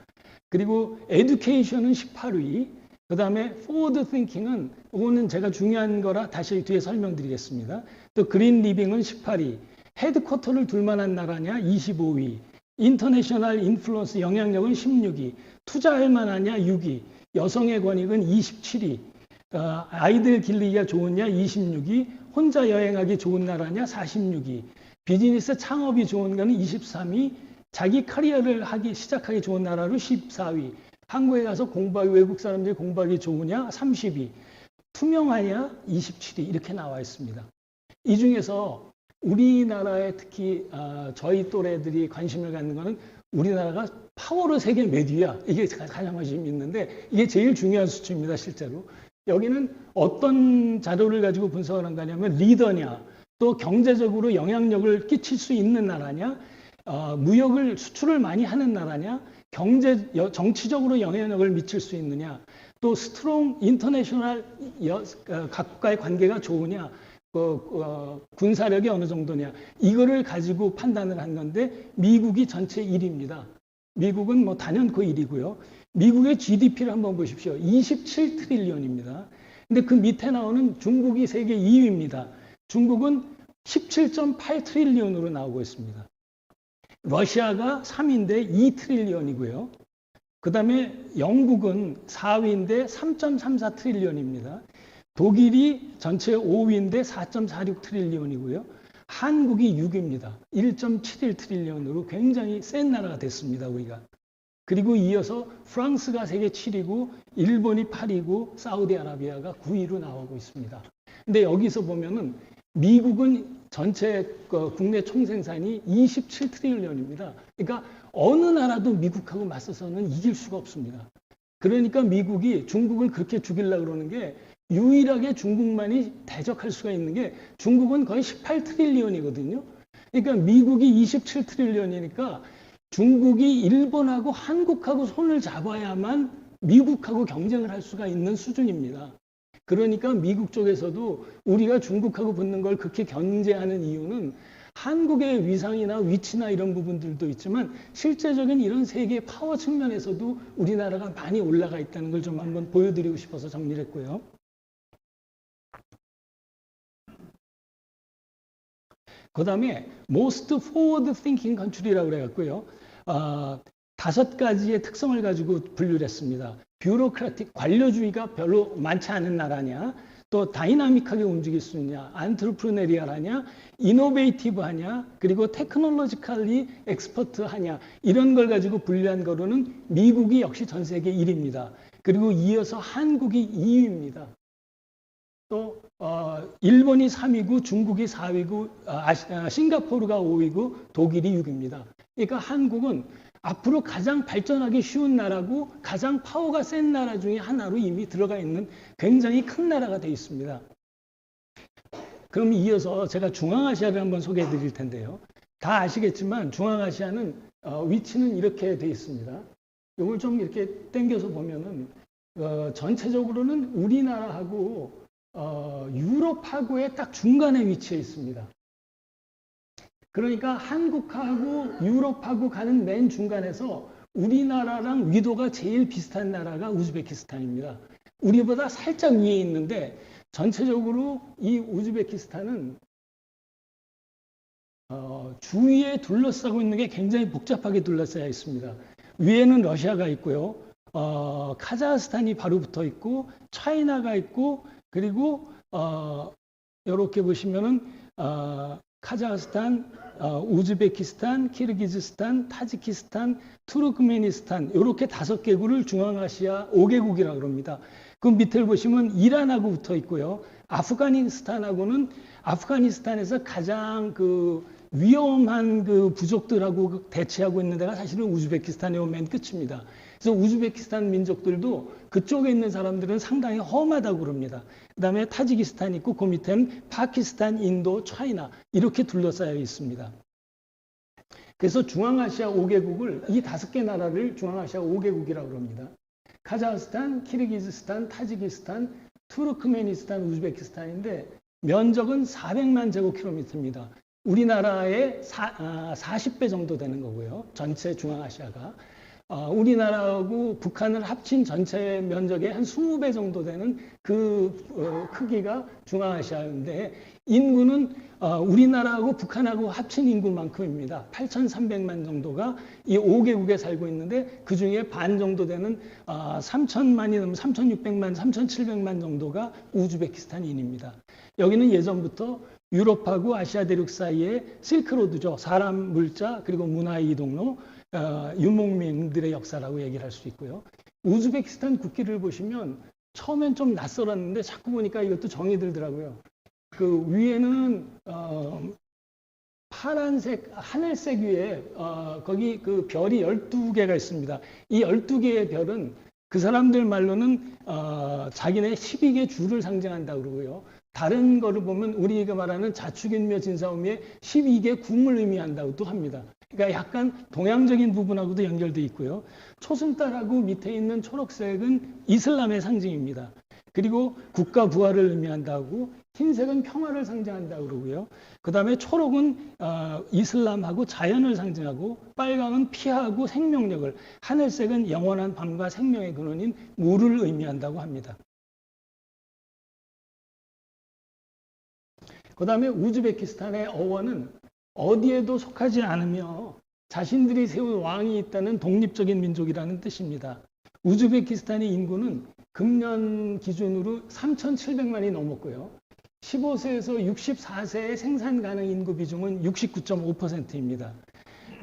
그리고 에듀케이션은 18위. 그 다음에 포워드 띵킹은 이거는 제가 중요한 거라 다시 뒤에 설명드리겠습니다. 또 그린 리빙은 18위. 헤드쿼터를 둘 만한 나라냐? 25위. 인터내셔널 인플루언스 영향력은 16위. 투자할 만하냐? 6위. 여성의 권익은 27위. 아이들 길리기가 좋으냐? 26위. 혼자 여행하기 좋은 나라냐? 46위. 비즈니스 창업이 좋은 거는 23위. 자기 커리어를 시작하기 좋은 나라로 14위. 한국에 가서 외국 사람들이 공부하기 좋으냐? 30위. 투명하냐? 27위. 이렇게 나와 있습니다. 이 중에서 우리나라에 특히 저희 또래들이 관심을 갖는 거는 우리나라가 파워로 세계 몇 위야? 이게 가장 관심이 있는데 이게 제일 중요한 수치입니다, 실제로. 여기는 어떤 자료를 가지고 분석을 한 거냐면 리더냐, 또 경제적으로 영향력을 끼칠 수 있는 나라냐, 무역을 수출을 많이 하는 나라냐, 정치적으로 영향력을 미칠 수 있느냐, 또 스트롱 인터내셔널 각국과의 관계가 좋으냐, 군사력이 어느 정도냐, 이거를 가지고 판단을 한 건데 미국이 전체 1위입니다. 미국은 뭐 단연코 1위고요. 미국의 GDP를 한번 보십시오. 27트릴리언입니다. 근데 그 밑에 나오는 중국이 세계 2위입니다. 중국은 17.8트릴리언으로 나오고 있습니다. 러시아가 3위인데 2트릴리언이고요. 그 다음에 영국은 4위인데 3.34트릴리언입니다. 독일이 전체 5위인데 4.46트릴리언이고요. 한국이 6위입니다. 1.71트릴리언으로 굉장히 센 나라가 됐습니다, 우리가. 그리고 이어서 프랑스가 세계 7위고 일본이 8위고 사우디아라비아가 9위로 나오고 있습니다. 근데 여기서 보면은 미국은 전체 국내 총생산이 27트릴리언입니다. 그러니까 어느 나라도 미국하고 맞서서는 이길 수가 없습니다. 그러니까 미국이 중국을 그렇게 죽이려고 그러는 게 유일하게 중국만이 대적할 수가 있는 게 중국은 거의 18트릴리언이거든요. 그러니까 미국이 27트릴리언이니까 중국이 일본하고 한국하고 손을 잡아야만 미국하고 경쟁을 할 수가 있는 수준입니다. 그러니까 미국 쪽에서도 우리가 중국하고 붙는 걸 그렇게 견제하는 이유는 한국의 위상이나 위치나 이런 부분들도 있지만 실제적인 이런 세계 파워 측면에서도 우리나라가 많이 올라가 있다는 걸 좀 한번 보여드리고 싶어서 정리를 했고요. 그 다음에 most forward thinking country라고 그래갖고요. 5가지의 특성을 가지고 분류를 했습니다. 뷰로크라틱, 관료주의가 별로 많지 않은 나라냐, 또 다이나믹하게 움직일 수 있냐, 안트르프레너리얼하냐, 이노베이티브하냐, 그리고 테크놀로지컬리 엑스퍼트하냐, 이런 걸 가지고 분류한 거로는 미국이 역시 전 세계 1위입니다. 그리고 이어서 한국이 2위입니다. 또 일본이 3위고 중국이 4위고 싱가포르가 5위고 독일이 6위입니다. 그러니까 한국은 앞으로 가장 발전하기 쉬운 나라고 가장 파워가 센 나라 중에 하나로 이미 들어가 있는 굉장히 큰 나라가 되어 있습니다. 그럼 이어서 제가 중앙아시아를 한번 소개해 드릴 텐데요. 다 아시겠지만 중앙아시아는 위치는 이렇게 되어 있습니다. 이걸 좀 이렇게 당겨서 보면은 전체적으로는 우리나라하고 유럽하고의 딱 중간에 위치해 있습니다. 그러니까 한국하고 유럽하고 가는 맨 중간에서 우리나라랑 위도가 제일 비슷한 나라가 우즈베키스탄입니다. 우리보다 살짝 위에 있는데 전체적으로 이 우즈베키스탄은 주위에 둘러싸고 있는 게 굉장히 복잡하게 둘러싸여 있습니다. 위에는 러시아가 있고요. 카자흐스탄이 바로 붙어 있고 차이나가 있고 그리고 이렇게 보시면은 카자흐스탄, 우즈베키스탄, 키르기즈스탄, 타지키스탄, 투르크메니스탄 이렇게 5개국을 중앙아시아 5개국이라고 그럽니다. 그 밑을 보시면 이란하고 붙어 있고요. 아프가니스탄하고는 아프가니스탄에서 가장 위험한 부족들하고 대치하고 있는 데가 사실은 우즈베키스탄의 맨 끝입니다. 그래서 우즈베키스탄 민족들도 그쪽에 있는 사람들은 상당히 험하다고 그럽니다. 그 다음에 타지키스탄이 있고 그 밑에는 파키스탄, 인도, 차이나 이렇게 둘러싸여 있습니다. 그래서 중앙아시아 5개국을 이 5개 나라를 중앙아시아 5개국이라고 그럽니다. 카자흐스탄, 키르기즈스탄, 타지키스탄, 투르크메니스탄, 우즈베키스탄인데 면적은 400만 제곱킬로미터입니다. 우리나라의 40배 정도 되는 거고요. 전체 중앙아시아가. 우리나라하고 북한을 합친 전체 면적의 한 20배 정도 되는 그 크기가 중앙아시아인데 인구는 우리나라하고 북한하고 합친 인구만큼입니다. 8,300만 정도가 이 5개국에 살고 있는데 그 중에 반 정도 되는 3,000만이 넘는 3,600만, 3,700만 정도가 우즈베키스탄인입니다. 여기는 예전부터 유럽하고 아시아 대륙 사이에 실크로드죠. 사람, 물자, 그리고 문화의 이동로, 유목민들의 역사라고 얘기를 할 수 있고요. 우즈베키스탄 국기를 보시면 처음엔 좀 낯설었는데 자꾸 보니까 이것도 정이 들더라고요. 그 위에는 파란색, 하늘색 위에 거기 그 별이 12개가 있습니다. 이 12개의 별은 그 사람들 말로는 자기네 12개 주를 상징한다고 그러고요. 다른 거를 보면 우리가 말하는 자축인묘 진사오미의 12개 궁을 의미한다고도 합니다. 그러니까 약간 동양적인 부분하고도 연결돼 있고요. 초승달하고 밑에 있는 초록색은 이슬람의 상징입니다. 그리고 국가 부활을 의미한다고, 흰색은 평화를 상징한다고 그러고요. 그 다음에 초록은 이슬람하고 자연을 상징하고, 빨강은 피하고 생명력을, 하늘색은 영원한 밤과 생명의 근원인 물을 의미한다고 합니다. 그 다음에 우즈베키스탄의 어원은 어디에도 속하지 않으며 자신들이 세운 왕이 있다는 독립적인 민족이라는 뜻입니다. 우즈베키스탄의 인구는 금년 기준으로 3,700만이 넘었고요. 15세에서 64세의 생산 가능 인구 비중은 69.5%입니다.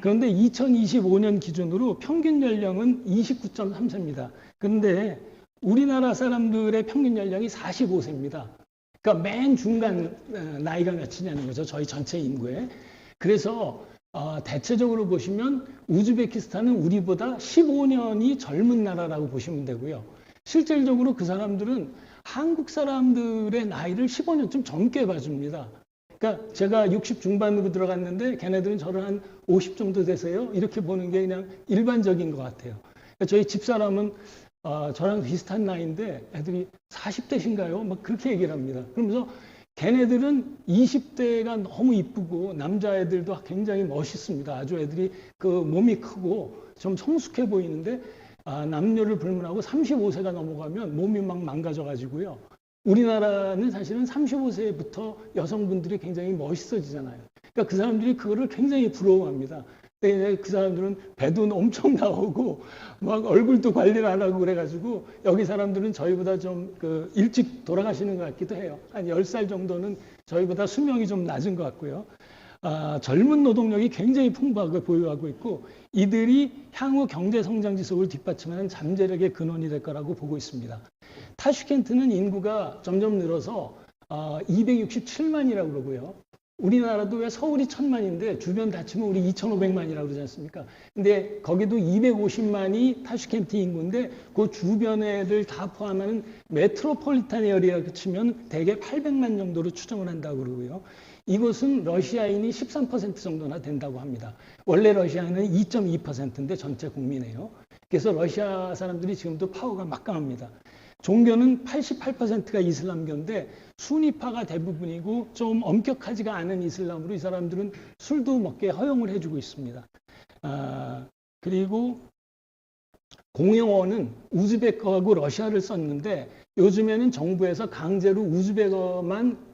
그런데 2025년 기준으로 평균 연령은 29.3세입니다. 그런데 우리나라 사람들의 평균 연령이 45세입니다. 그러니까 맨 중간 나이가 몇이냐는 거죠. 저희 전체 인구에. 그래서 대체적으로 보시면 우즈베키스탄은 우리보다 15년이 젊은 나라라고 보시면 되고요. 실질적으로 그 사람들은 한국 사람들의 나이를 15년쯤 젊게 봐줍니다. 그러니까 제가 60 중반으로 들어갔는데 걔네들은 저를 한 50 정도 되세요? 이렇게 보는 게 그냥 일반적인 것 같아요. 그러니까 저희 집사람은 저랑 비슷한 나이인데 애들이 40대신가요? 막 그렇게 얘기를 합니다. 그러면서 걔네들은 20대가 너무 이쁘고 남자애들도 굉장히 멋있습니다. 아주 애들이 그 몸이 크고 좀 성숙해 보이는데 남녀를 불문하고 35세가 넘어가면 몸이 막 망가져가지고요. 우리나라는 사실은 35세부터 여성분들이 굉장히 멋있어지잖아요. 그러니까 그 사람들이 그거를 굉장히 부러워합니다. 그 사람들은 배도 엄청 나오고 막 얼굴도 관리를 안 하고 그래가지고 여기 사람들은 저희보다 좀 일찍 돌아가시는 것 같기도 해요. 한 10살 정도는 저희보다 수명이 좀 낮은 것 같고요. 젊은 노동력이 굉장히 풍부하게 보유하고 있고 이들이 향후 경제 성장 지속을 뒷받침하는 잠재력의 근원이 될 거라고 보고 있습니다. 타슈켄트는 인구가 점점 늘어서 267만이라고 그러고요. 우리나라도 왜 서울이 1000만인데 주변 다 치면 우리 2500만이라고 그러지 않습니까? 근데 거기도 250만이 타슈켄트 인구인데 그 주변 애들 다 포함하는 메트로폴리탄 에어리라고 치면 대개 800만 정도로 추정을 한다고 그러고요. 이곳은 러시아인이 13% 정도나 된다고 합니다. 원래 러시아는 2.2%인데 전체 국민이에요. 그래서 러시아 사람들이 지금도 파워가 막강합니다. 종교는 88%가 이슬람교인데 수니파가 대부분이고 좀 엄격하지가 않은 이슬람으로 이 사람들은 술도 먹게 허용을 해주고 있습니다. 그리고 공용어는 우즈베크하고 러시아를 썼는데 요즘에는 정부에서 강제로 우즈베크어만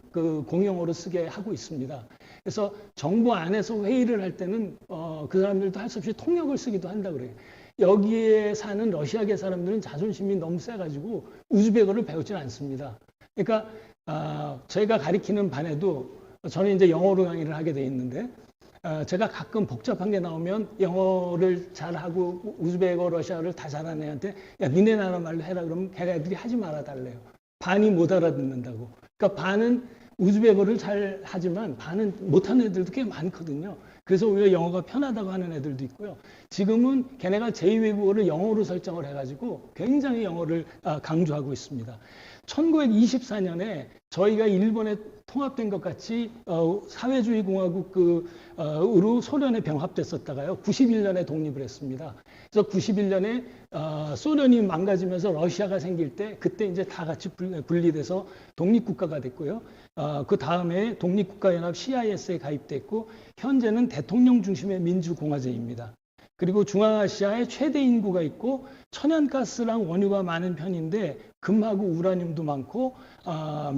공용어로 쓰게 하고 있습니다. 그래서 정부 안에서 회의를 할 때는 그 사람들도 할 수 없이 통역을 쓰기도 한다고 그래요. 여기에 사는 러시아계 사람들은 자존심이 너무 세가지고 우즈베크어를 배우지는 않습니다. 그러니까 제가 가리키는 반에도 저는 이제 영어로 강의를 하게 돼 있는데 제가 가끔 복잡한 게 나오면 영어를 잘하고 우즈베크어, 러시아어를 다 잘하는 애한테 야 니네 나라 말로 해라 그러면 걔네들이 하지 말아 달래요. 반이 못 알아듣는다고. 그러니까 반은 우즈베크어를 잘 하지만 반은 못하는 애들도 꽤 많거든요. 그래서 오히려 영어가 편하다고 하는 애들도 있고요. 지금은 걔네가 제2외국어를 영어로 설정을 해가지고 굉장히 영어를 강조하고 있습니다. 1924년에 저희가 일본에 통합된 것 같이 사회주의 공화국으로 소련에 병합됐었다가요. 91년에 독립을 했습니다. 그래서 91년에 소련이 망가지면서 러시아가 생길 때 그때 이제 다 같이 분리돼서 독립국가가 됐고요. 그 다음에 독립국가연합 CIS에 가입됐고 현재는 대통령 중심의 민주공화제입니다. 그리고 중앙아시아에 최대 인구가 있고 천연가스랑 원유가 많은 편인데 금하고 우라늄도 많고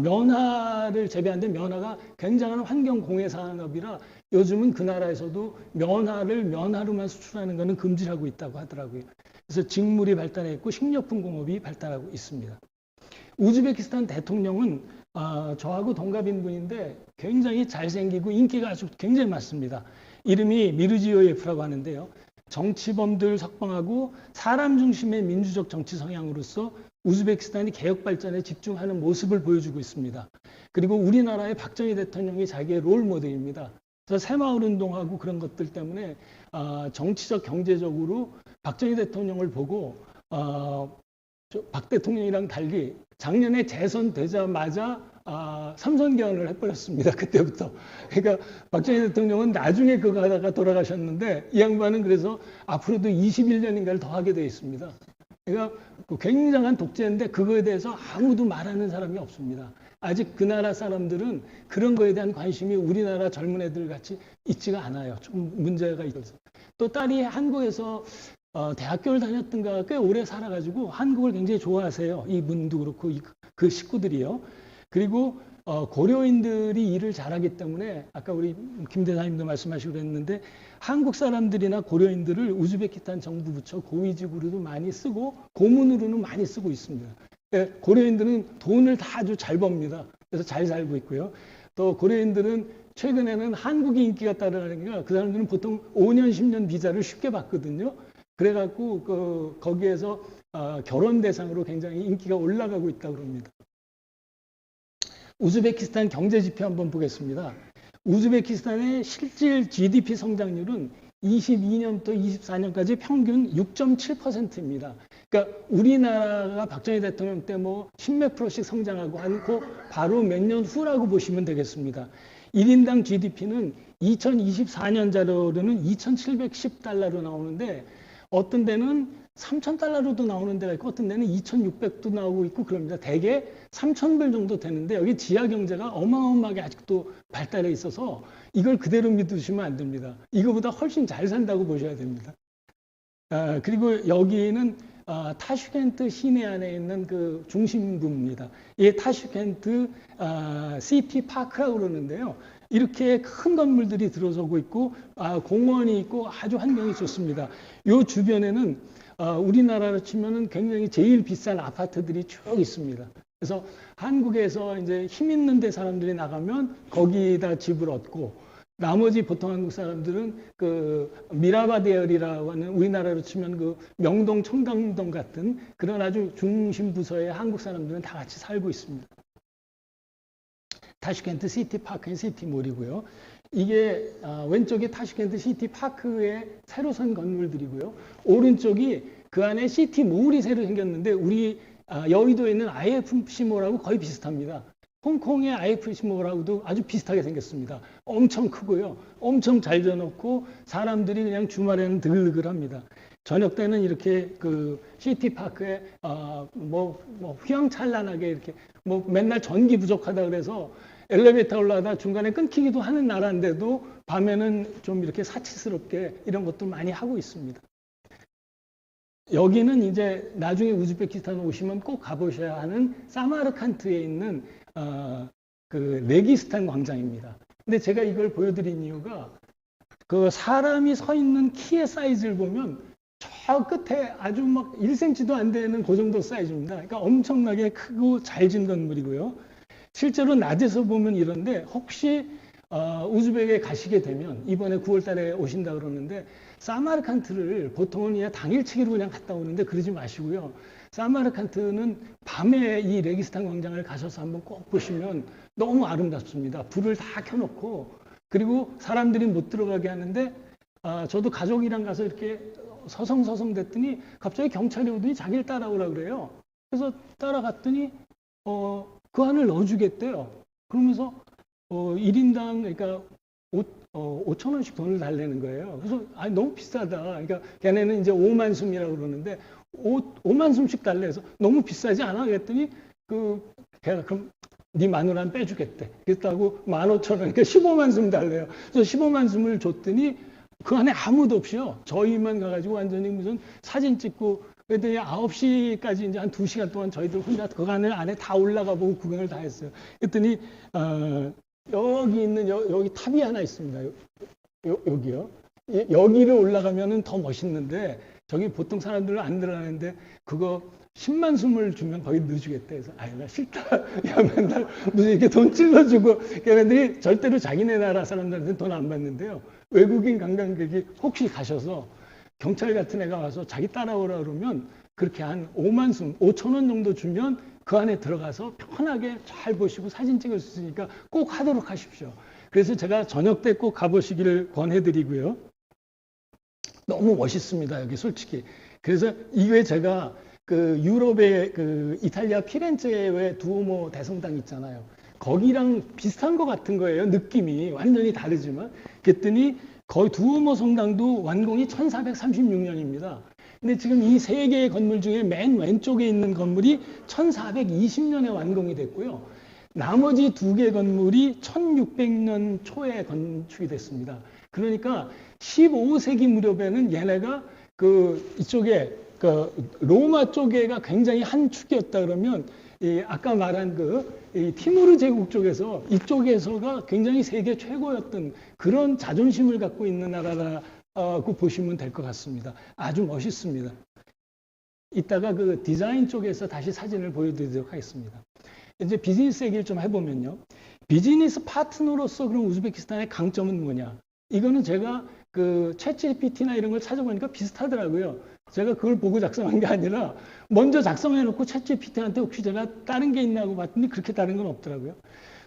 면화를 재배하는데 면화가 굉장한 환경 공해 산업이라 요즘은 그 나라에서도 면화를 면화로만 수출하는 것은 금지하고 있다고 하더라고요. 그래서 직물이 발달했고 식료품 공업이 발달하고 있습니다. 우즈베키스탄 대통령은 저하고 동갑인 분인데 굉장히 잘생기고 인기가 아주 굉장히 많습니다. 이름이 미르지요예프라고 하는데요. 정치범들 석방하고 사람 중심의 민주적 정치 성향으로서 우즈베키스탄이 개혁 발전에 집중하는 모습을 보여주고 있습니다. 그리고 우리나라의 박정희 대통령이 자기의 롤 모델입니다. 그래서 새마을 운동하고 그런 것들 때문에 정치적 경제적으로 박정희 대통령을 보고 박 대통령이랑 달리 작년에 재선되자마자 삼선견을 해버렸습니다. 그때부터. 그러니까 박정희 대통령은 나중에 그거 하다가 돌아가셨는데 이 양반은 그래서 앞으로도 21년인가를 더 하게 되어 있습니다. 그러니까 굉장한 독재인데 그거에 대해서 아무도 말하는 사람이 없습니다. 아직 그 나라 사람들은 그런 거에 대한 관심이 우리나라 젊은 애들 같이 있지가 않아요. 좀 문제가 있어서. 또 딸이 한국에서 대학교를 다녔던가 꽤 오래 살아가지고 한국을 굉장히 좋아하세요. 이분도 그렇고 그 식구들이요. 그리고 고려인들이 일을 잘하기 때문에 아까 우리 김 대사님도 말씀하시고 그랬는데 한국 사람들이나 고려인들을 우즈베키스탄 정부 부처 고위직으로도 많이 쓰고 고문으로는 많이 쓰고 있습니다. 고려인들은 돈을 다 아주 잘 법니다. 그래서 잘 살고 있고요. 또 고려인들은 최근에는 한국이 인기가 따르니까 그 사람들은 보통 5년, 10년 비자를 쉽게 받거든요. 그래갖고 거기에서 결혼 대상으로 굉장히 인기가 올라가고 있다고 합니다. 우즈베키스탄 경제 지표 한번 보겠습니다. 우즈베키스탄의 실질 GDP 성장률은 22년부터 24년까지 평균 6.7%입니다. 그러니까 우리나라가 박정희 대통령 때 뭐 10몇 프로씩 성장하고 않고 바로 몇 년 후라고 보시면 되겠습니다. 1인당 GDP는 2024년 자료로는 2,710달러로 나오는데 어떤 데는 3,000달러로도 나오는 데가 있고 어떤 데는 2,600도 나오고 있고 그럽니다. 대개 3,000불 정도 되는데 여기 지하 경제가 어마어마하게 아직도 발달해 있어서 이걸 그대로 믿으시면 안 됩니다. 이거보다 훨씬 잘 산다고 보셔야 됩니다. 그리고 여기는 타슈켄트 시내 안에 있는 그 중심부입니다. 이 타슈켄트 시티 파크라고 그러는데요. 이렇게 큰 건물들이 들어서고 있고 공원이 있고 아주 환경이 좋습니다. 이 주변에는 우리나라로 치면은 굉장히 제일 비싼 아파트들이 쭉 있습니다. 그래서 한국에서 이제 힘 있는 데 사람들이 나가면 거기다 집을 얻고 나머지 보통 한국 사람들은 그 미라바데열이라고 하는 우리나라로 치면 그 명동, 청담동 같은 그런 아주 중심 부서에 한국 사람들은 다 같이 살고 있습니다. 타슈켄트 시티 파크의 시티몰이고요. 이게 왼쪽이 타슈켄트 시티 파크의 새로 선 건물들이고요. 오른쪽이 그 안에 시티몰이 새로 생겼는데 우리 여의도에 있는 IFC몰하고 거의 비슷합니다. 홍콩의 IFC몰하고도 아주 비슷하게 생겼습니다. 엄청 크고요. 엄청 잘 져놓고 사람들이 그냥 주말에는 드글드글합니다. 저녁 때는 이렇게 그 시티파크에 휘황찬란하게 이렇게 뭐 맨날 전기 부족하다 그래서 엘리베이터 올라가다 중간에 끊기기도 하는 나라인데도 밤에는 좀 이렇게 사치스럽게 이런 것도 많이 하고 있습니다. 여기는 이제 나중에 우즈베키스탄 오시면 꼭 가보셔야 하는 사마르칸트에 있는 그 레기스탄 광장입니다. 근데 제가 이걸 보여드린 이유가 그 사람이 서 있는 키의 사이즈를 보면 저 끝에 아주 막 1cm도 안 되는 그 정도 사이즈입니다. 그러니까 엄청나게 크고 잘 진 건물이고요. 실제로 낮에서 보면 이런데 혹시 우즈벡에 가시게 되면 이번에 9월 달에 오신다 그러는데 사마르칸트를 보통은 그냥 당일치기로 그냥 갔다 오는데 그러지 마시고요. 사마르칸트는 밤에 이 레기스탄 광장을 가셔서 한번 꼭 보시면 너무 아름답습니다. 불을 다 켜놓고 그리고 사람들이 못 들어가게 하는데 저도 가족이랑 가서 이렇게 서성서성 됐더니 갑자기 경찰이 오더니 자기를 따라오라 그래요. 그래서 따라갔더니 그 안을 넣어주겠대요. 그러면서 1인당 그러니까 5천 원씩 돈을 달라는 거예요. 그래서 너무 비싸다. 그러니까 걔네는 이제 5만 숨이라고 그러는데 5만 숨씩 달래서 너무 비싸지 않아? 그랬더니 걔가 그럼 네 마누라는 빼주겠대. 그랬다고 15,000원, 그러니까 15만 숨 달래요. 그래서 15만 숨을 줬더니 그 안에 아무도 없이요. 저희만 가가지고 완전히 무슨 사진 찍고 그랬더니 9시까지 이제 한 2시간 동안 저희들 혼자 그 안에 다 올라가 보고 구경을 다 했어요. 그랬더니 여기 있는 여기 탑이 하나 있습니다. 여기요. 여기를 올라가면은 더 멋있는데 저기 보통 사람들은 안 들어가는데 그거 10만 숨을 주면 거기 넣어주겠대. 그래서 나 싫다. 야, 맨날 무슨 이렇게 돈 찔러주고 걔네들이 절대로 자기네 나라 사람들한테 돈 안 받는데요. 외국인 관광객이 혹시 가셔서 경찰 같은 애가 와서 자기 따라오라 그러면 그렇게 한 5만 숨, 5천 원 정도 주면 그 안에 들어가서 편하게 잘 보시고 사진 찍을 수 있으니까 꼭 하도록 하십시오. 그래서 제가 저녁 때 꼭 가보시기를 권해드리고요. 너무 멋있습니다, 여기 솔직히. 그래서 이게 제가 유럽의 이탈리아 피렌체에 두오모 대성당 있잖아요. 거기랑 비슷한 것 같은 거예요. 느낌이 완전히 다르지만. 그랬더니 거의 두오모 성당도 완공이 1436년입니다. 근데 지금 이 세 개의 건물 중에 맨 왼쪽에 있는 건물이 1420년에 완공이 됐고요. 나머지 두 개 건물이 1600년 초에 건축이 됐습니다. 그러니까 15세기 무렵에는 얘네가 이쪽에 로마 쪽에가 굉장히 한 축이었다 그러면 아까 말한 이 티무르 제국 쪽에서 이쪽에서가 굉장히 세계 최고였던 그런 자존심을 갖고 있는 나라라고 보시면 될 것 같습니다. 아주 멋있습니다. 이따가 디자인 쪽에서 다시 사진을 보여드리도록 하겠습니다. 이제 비즈니스 얘기를 좀 해보면요. 비즈니스 파트너로서 그럼 우즈베키스탄의 강점은 뭐냐? 이거는 제가 챗GPT나 이런 걸 찾아보니까 비슷하더라고요. 제가 그걸 보고 작성한 게 아니라 먼저 작성해놓고 챗GPT한테 혹시 제가 다른 게 있나 하고 봤더니 그렇게 다른 건 없더라고요.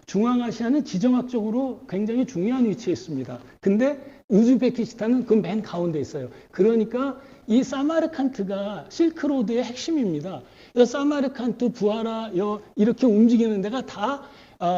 중앙아시아는 지정학적으로 굉장히 중요한 위치에 있습니다. 근데 우즈베키스탄은 그 맨 가운데 있어요. 그러니까 이 사마르칸트가 실크로드의 핵심입니다. 그래서 사마르칸트, 부하라 이렇게 움직이는 데가 다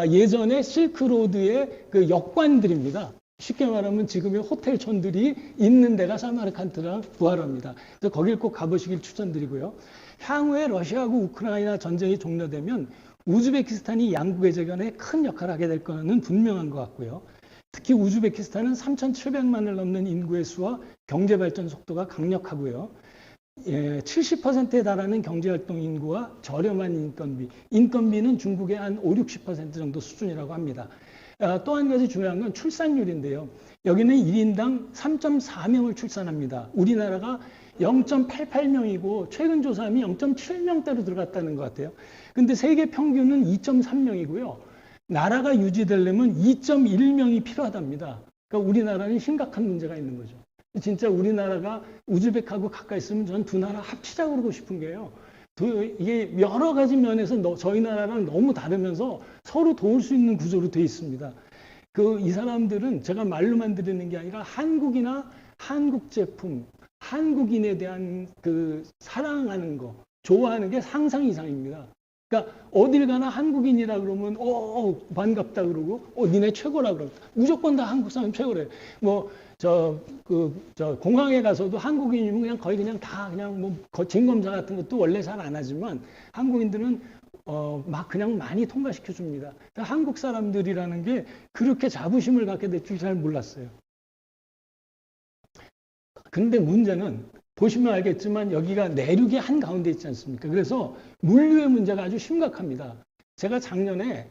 예전에 실크로드의 역관들입니다. 쉽게 말하면 지금의 호텔촌들이 있는 데가 사마르칸트랑 부하라입니다. 그래서 거길 꼭 가보시길 추천드리고요. 향후에 러시아하고 우크라이나 전쟁이 종료되면 우즈베키스탄이 양국의 재건에 큰 역할을 하게 될 거는 분명한 것 같고요. 특히 우즈베키스탄은 3,700만을 넘는 인구의 수와 경제발전 속도가 강력하고요. 70%에 달하는 경제활동 인구와 저렴한 인건비는 중국의 한 5-60% 정도 수준이라고 합니다. 또 한 가지 중요한 건 출산율인데요. 여기는 1인당 3.4명을 출산합니다. 우리나라가 0.88명이고 최근 조사하면 0.7명대로 들어갔다는 것 같아요. 근데 세계 평균은 2.3명이고요. 나라가 유지되려면 2.1명이 필요하답니다. 그러니까 우리나라는 심각한 문제가 있는 거죠. 진짜 우리나라가 우즈벡하고 가까이 있으면 전 두 나라 합치자 그러고 싶은 게요. 이게 여러 가지 면에서 저희 나라랑 너무 다르면서 서로 도울 수 있는 구조로 되어 있습니다. 이 사람들은 제가 말로만 드리는 게 아니라 한국이나 한국 제품, 한국인에 대한 사랑하는 거, 좋아하는 게 상상 이상입니다. 그러니까 어딜 가나 한국인이라 그러면 반갑다 그러고 니네 최고라 그러고 무조건 다 한국 사람 최고래. 공항에 가서도 한국인이면 그냥 거의 그냥 다 그냥 진검사 같은 것도 원래 잘 안 하지만 한국인들은 막 그냥 많이 통과시켜 줍니다. 그러니까 한국 사람들이라는 게 그렇게 자부심을 갖게 될 줄 잘 몰랐어요. 근데 문제는 보시면 알겠지만 여기가 내륙의 한가운데 있지 않습니까? 그래서 물류의 문제가 아주 심각합니다. 제가 작년에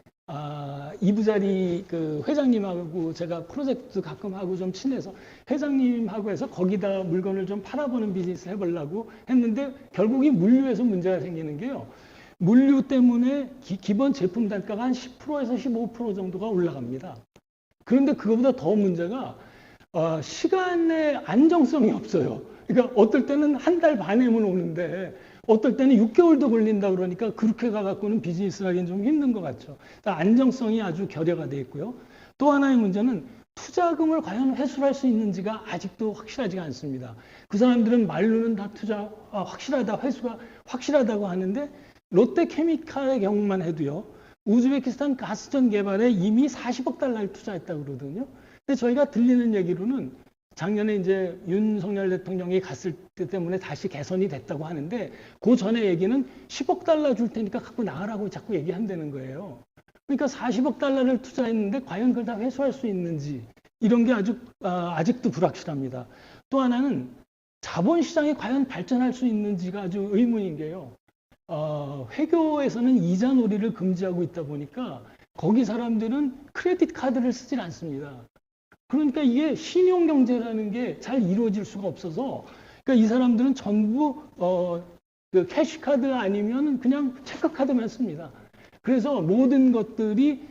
이부자리 회장님하고 제가 프로젝트 가끔 하고 좀 친해서 회장님하고 해서 거기다 물건을 좀 팔아보는 비즈니스 해보려고 했는데 결국 이 물류에서 문제가 생기는 게요. 물류 때문에 기본 제품 단가가 한 10%에서 15% 정도가 올라갑니다. 그런데 그거보다 더 문제가 시간의 안정성이 없어요. 그러니까 어떨 때는 한 달 반에만 오는데 어떨 때는 6개월도 걸린다 그러니까 그렇게 가갖고는 비즈니스 하기는 좀 힘든 것 같죠. 안정성이 아주 결여가 되어 있고요. 또 하나의 문제는 투자금을 과연 회수할 수 있는지가 아직도 확실하지가 않습니다. 그 사람들은 말로는 다 확실하다, 회수가 확실하다고 하는데 롯데케미칼의 경우만 해도요. 우즈베키스탄 가스전 개발에 이미 40억 달러를 투자했다고 그러거든요. 근데 저희가 들리는 얘기로는 작년에 이제 윤석열 대통령이 갔을 때 때문에 다시 개선이 됐다고 하는데 그 전에 얘기는 10억 달러 줄 테니까 갖고 나가라고 자꾸 얘기한다는 거예요. 그러니까 40억 달러를 투자했는데 과연 그걸 다 회수할 수 있는지 이런 게 아직도 불확실합니다. 또 하나는 자본시장이 과연 발전할 수 있는지가 아주 의문인 게요. 회교에서는 이자 놀이를 금지하고 있다 보니까 거기 사람들은 크레딧 카드를 쓰질 않습니다. 그러니까 이게 신용경제라는 게 잘 이루어질 수가 없어서 그러니까 이 사람들은 전부 그 캐시카드 아니면 그냥 체크카드만 씁니다. 그래서 모든 것들이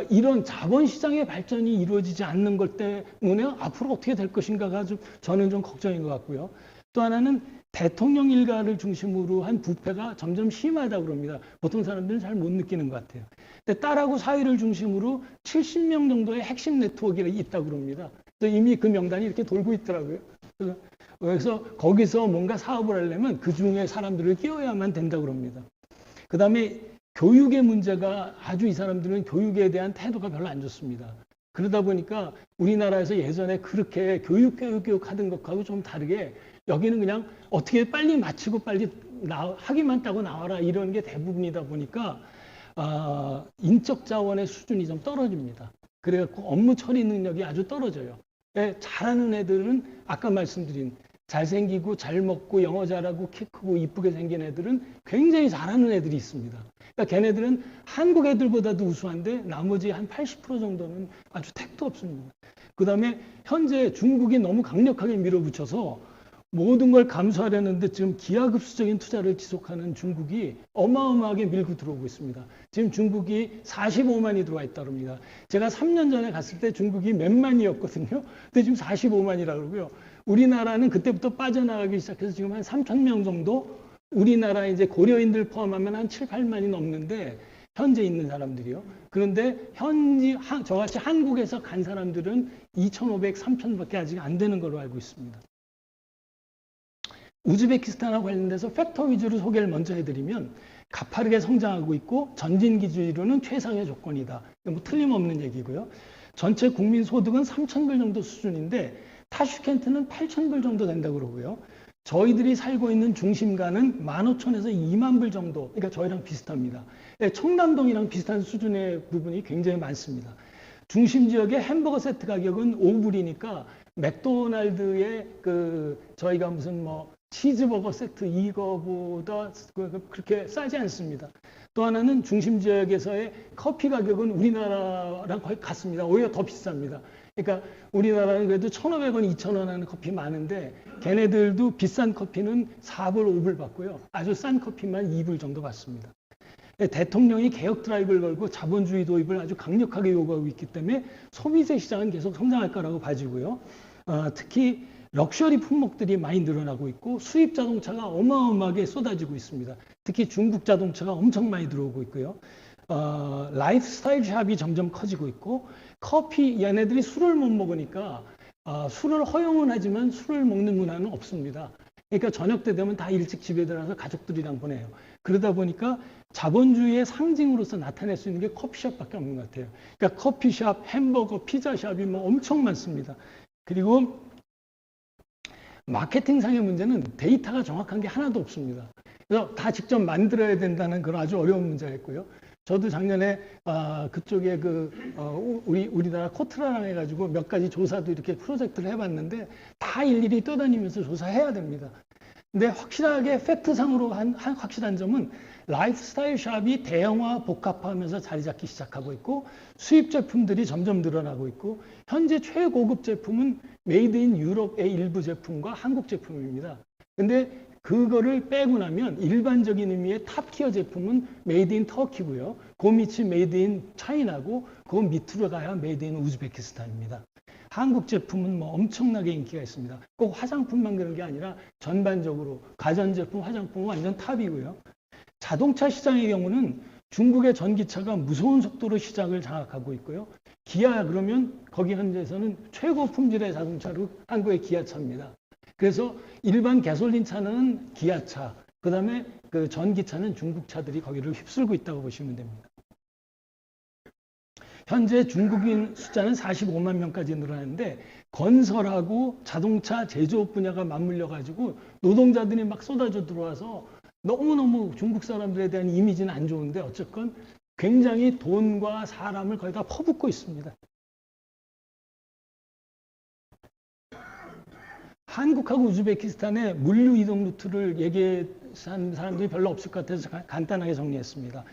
이런 자본시장의 발전이 이루어지지 않는 것 때문에 앞으로 어떻게 될 것인가가 저는 좀 걱정인 것 같고요. 또 하나는 대통령 일가를 중심으로 한 부패가 점점 심하다고 그럽니다. 보통 사람들은 잘 못 느끼는 것 같아요. 근데 딸하고 사위를 중심으로 70명 정도의 핵심 네트워크가 있다고 그럽니다. 이미 그 명단이 이렇게 돌고 있더라고요. 그래서 거기서 뭔가 사업을 하려면 그 중에 사람들을 끼워야만 된다고 그럽니다. 그 다음에 교육의 문제가 아주 이 사람들은 교육에 대한 태도가 별로 안 좋습니다. 그러다 보니까 우리나라에서 예전에 그렇게 교육 하던 것하고 좀 다르게 여기는 그냥 어떻게 빨리 마치고 빨리 학위만 따고 나와라 이런 게 대부분이다 보니까 인적 자원의 수준이 좀 떨어집니다. 그래갖고 업무 처리 능력이 아주 떨어져요. 잘하는 애들은 아까 말씀드린 잘생기고 잘 먹고 영어 잘하고 키 크고 이쁘게 생긴 애들은 굉장히 잘하는 애들이 있습니다. 그러니까 걔네들은 한국 애들보다도 우수한데 나머지 한 80% 정도는 아주 택도 없습니다. 그 다음에 현재 중국이 너무 강력하게 밀어붙여서 모든 걸 감수하려는데 지금 기하급수적인 투자를 지속하는 중국이 어마어마하게 밀고 들어오고 있습니다. 지금 중국이 45만이 들어와 있다고 합니다. 제가 3년 전에 갔을 때 중국이 몇만이었거든요. 근데 지금 45만이라고 그러고요. 우리나라는 그때부터 빠져나가기 시작해서 지금 한 3,000명 정도 우리나라 이제 고려인들 포함하면 한 7, 8만이 넘는데 현재 있는 사람들이요. 그런데 저같이 한국에서 간 사람들은 2,500, 3,000밖에 아직 안 되는 걸로 알고 있습니다. 우즈베키스탄하고 관련돼서 팩터 위주로 소개를 먼저 해드리면 가파르게 성장하고 있고 전진기주의로는 최상의 조건이다. 뭐 틀림없는 얘기고요. 전체 국민 소득은 3,000불 정도 수준인데 타슈켄트는 8,000불 정도 된다고 그러고요. 저희들이 살고 있는 중심가는 15,000에서 2만 불 정도, 그러니까 저희랑 비슷합니다. 청담동이랑 비슷한 수준의 부분이 굉장히 많습니다. 중심 지역의 햄버거 세트 가격은 5불이니까 맥도날드의 저희가 무슨 치즈버거 세트 이거보다 그렇게 싸지 않습니다. 또 하나는 중심 지역에서의 커피 가격은 우리나라랑 거의 같습니다. 오히려 더 비쌉니다. 그러니까 우리나라는 그래도 1,500원, 2,000원 하는 커피 많은데 걔네들도 비싼 커피는 4불, 5불 받고요. 아주 싼 커피만 2불 정도 받습니다. 대통령이 개혁 드라이브를 걸고 자본주의 도입을 아주 강력하게 요구하고 있기 때문에 소비재 시장은 계속 성장할 거라고 봐지고요. 특히 럭셔리 품목들이 많이 늘어나고 있고 수입 자동차가 어마어마하게 쏟아지고 있습니다. 특히 중국 자동차가 엄청 많이 들어오고 있고요. 라이프스타일 샵이 점점 커지고 있고 커피 얘네들이 술을 못 먹으니까 술을 허용은 하지만 술을 먹는 문화는 없습니다. 그러니까 저녁 때 되면 다 일찍 집에 들어가서 가족들이랑 보내요. 그러다 보니까 자본주의의 상징으로서 나타낼 수 있는 게 커피숍밖에 없는 것 같아요. 그러니까 커피숍, 햄버거, 피자숍이 엄청 많습니다. 그리고 마케팅상의 문제는 데이터가 정확한 게 하나도 없습니다. 그래서 다 직접 만들어야 된다는 그런 아주 어려운 문제가 있고요. 저도 작년에 그쪽에 우리나라 코트라랑 해가지고 몇 가지 조사도 이렇게 프로젝트를 해봤는데 다 일일이 떠다니면서 조사해야 됩니다. 근데 확실하게 팩트상으로 확실한 점은 라이프스타일 샵이 대형화, 복합화하면서 자리 잡기 시작하고 있고 수입 제품들이 점점 늘어나고 있고 현재 최고급 제품은 메이드 인 유럽의 일부 제품과 한국 제품입니다. 근데 그거를 빼고 나면 일반적인 의미의 탑티어 제품은 메이드 인 터키고요. 그 밑이 메이드 인 차이나고 그 밑으로 가야 메이드 인 우즈베키스탄입니다. 한국 제품은 엄청나게 인기가 있습니다. 꼭 화장품만 그런 게 아니라 전반적으로 가전제품, 화장품은 완전 탑이고요. 자동차 시장의 경우는 중국의 전기차가 무서운 속도로 시장을 장악하고 있고요. 기아 그러면 거기 현재에서는 최고 품질의 자동차로 한국의 기아차입니다. 그래서 일반 가솔린 차는 기아차, 그 다음에 그 전기차는 중국 차들이 거기를 휩쓸고 있다고 보시면 됩니다. 현재 중국인 숫자는 45만 명까지 늘어났는데 건설하고 자동차 제조업 분야가 맞물려 가지고 노동자들이 막 쏟아져 들어와서 너무너무 중국 사람들에 대한 이미지는 안 좋은데 어쨌건 굉장히 돈과 사람을 거의 다 퍼붓고 있습니다. 한국하고 우즈베키스탄의 물류 이동 루트를 얘기한 사람들이 별로 없을 것 같아서 간단하게 정리했습니다.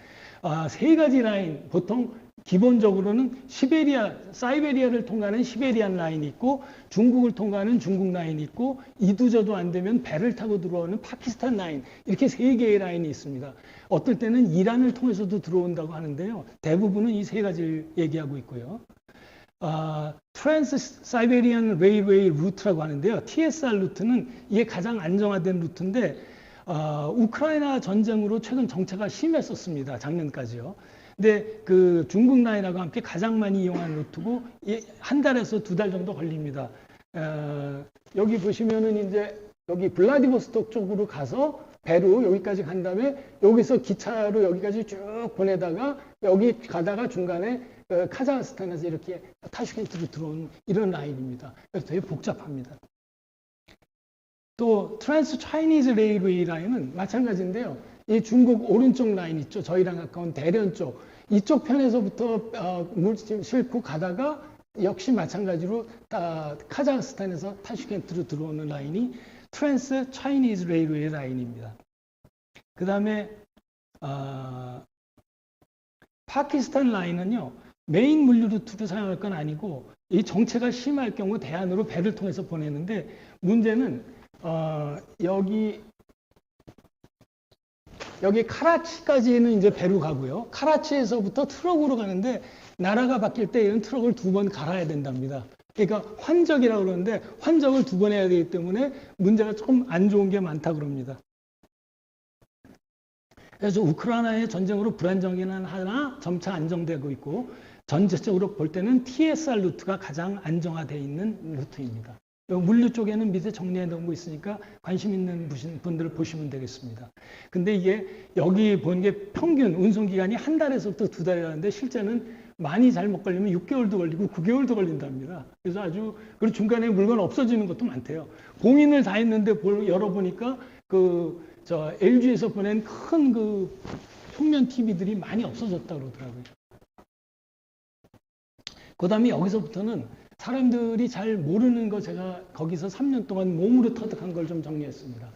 세 가지 라인, 보통 기본적으로는 사이베리아를 통과하는 시베리안 라인이 있고 중국을 통과하는 중국 라인이 있고 이두저도 안 되면 배를 타고 들어오는 파키스탄 라인, 이렇게 세 개의 라인이 있습니다. 어떨 때는 이란을 통해서도 들어온다고 하는데요. 대부분은 이 세 가지를 얘기하고 있고요. 트랜스 사이베리안 레일웨이 루트라고 하는데요. TSR 루트는 이게 가장 안정화된 루트인데 우크라이나 전쟁으로 최근 정체가 심했었습니다. 작년까지요. 근데 그 중국 라인하고 함께 가장 많이 이용한 루트고 한 달에서 두 달 정도 걸립니다. 여기 보시면은 이제 여기 블라디보스톡 쪽으로 가서 배로 여기까지 간 다음에 여기서 기차로 여기까지 쭉 보내다가 여기 가다가 중간에 카자흐스탄에서 이렇게 타슈켄트로 들어오는 이런 라인입니다. 그래서 되게 복잡합니다. 또 트랜스 차이니즈 레일웨이 라인은 마찬가지인데요. 이 중국 오른쪽 라인 있죠. 저희랑 가까운 대련 쪽. 이쪽 편에서부터 물 싣고 가다가 역시 마찬가지로 카자흐스탄에서 타슈켄트로 들어오는 라인이 트랜스 차이니즈 레일웨이 라인입니다. 그 다음에 파키스탄 라인은요. 메인 물류 루트로 사용할 건 아니고 이 정체가 심할 경우 대안으로 배를 통해서 보내는데 문제는 여기 카라치까지는 이제 배로 가고요. 카라치에서부터 트럭으로 가는데 나라가 바뀔 때 이런 트럭을 두 번 갈아야 된답니다. 그러니까 환적이라고 그러는데 환적을 두 번 해야 되기 때문에 문제가 조금 안 좋은 게 많다 그럽니다. 그래서 우크라이나의 전쟁으로 불안정기는 하나 점차 안정되고 있고 전체적으로 볼 때는 TSR 루트가 가장 안정화되어 있는 루트입니다. 물류 쪽에는 밑에 정리해 놓은 거 있으니까 관심 있는 분들 보시면 되겠습니다. 근데 이게 여기 보는 게 평균 운송 기간이 한 달에서부터 두 달이라는데 실제는 많이 잘못 걸리면 6개월도 걸리고 9개월도 걸린답니다. 그래서 그리고 중간에 물건 없어지는 것도 많대요. 봉인을 다 했는데 열어보니까 LG에서 보낸 큰 평면 TV들이 많이 없어졌다고 그러더라고요. 그 다음에 여기서부터는 사람들이 잘 모르는 거 제가 거기서 3년 동안 몸으로 터득한 걸 좀 정리했습니다.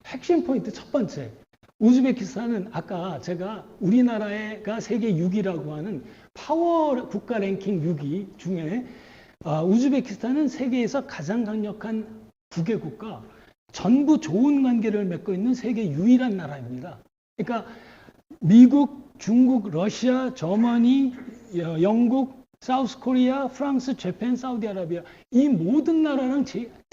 핵심 포인트 첫 번째. 우즈베키스탄은 아까 제가 우리나라가 세계 6위라고 하는 파워 국가 랭킹 6위 중에 우즈베키스탄은 세계에서 가장 강력한 9개국과 전부 좋은 관계를 맺고 있는 세계 유일한 나라입니다. 그러니까 미국, 중국, 러시아, 저머니, 영국, 사우스 코리아, 프랑스, 재팬, 사우디아라비아 이 모든 나라랑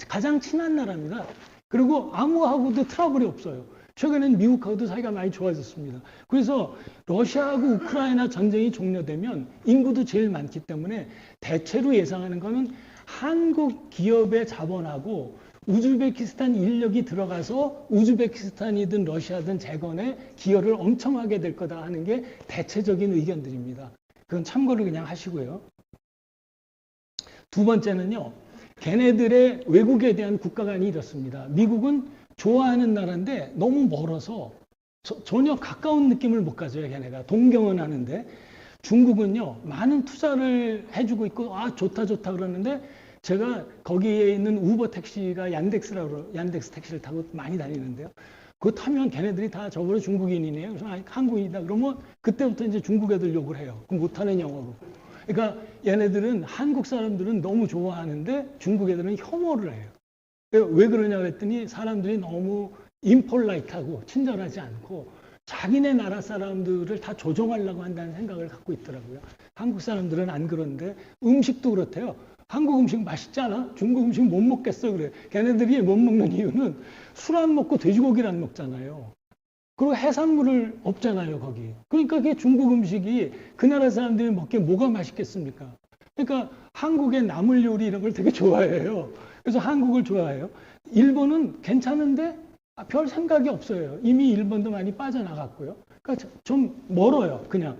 가장 친한 나라입니다. 그리고 아무하고도 트러블이 없어요. 최근에는 미국하고도 사이가 많이 좋아졌습니다. 그래서 러시아하고 우크라이나 전쟁이 종료되면 인구도 제일 많기 때문에 대체로 예상하는 거는 한국 기업의 자본하고 우즈베키스탄 인력이 들어가서 우즈베키스탄이든 러시아든 재건에 기여를 엄청 하게 될 거다 하는 게 대체적인 의견들입니다. 그건 참고를 그냥 하시고요. 두 번째는요. 걔네들의 외국에 대한 국가관이 이렇습니다. 미국은 좋아하는 나라인데 너무 멀어서 전혀 가까운 느낌을 못 가져요. 걔네가 동경은 하는데 중국은요. 많은 투자를 해주고 있고 좋다 그러는데 제가 거기에 있는 우버 택시가 얀덱스 택시를 타고 많이 다니는데요. 그거 타면 걔네들이 다 저번에 중국인이네요. 그래서 한국인이다. 그러면 그때부터 이제 중국 애들 욕을 해요. 그 못하는 영어로. 그러니까 얘네들은 한국 사람들은 너무 좋아하는데 중국 애들은 혐오를 해요. 왜 그러냐 그랬더니 사람들이 너무 임폴라이트하고 친절하지 않고 자기네 나라 사람들을 다 조종하려고 한다는 생각을 갖고 있더라고요. 한국 사람들은 안 그런데 음식도 그렇대요. 한국 음식 맛있잖아. 중국 음식 못 먹겠어 그래. 걔네들이 못 먹는 이유는 술 안 먹고 돼지고기를 안 먹잖아요. 그리고 해산물을 없잖아요 거기. 그러니까 그게 중국 음식이 그 나라 사람들이 먹기에 뭐가 맛있겠습니까? 그러니까 한국의 나물 요리 이런 걸 되게 좋아해요. 그래서 한국을 좋아해요. 일본은 괜찮은데 별 생각이 없어요. 이미 일본도 많이 빠져나갔고요. 그러니까 좀 멀어요. 그냥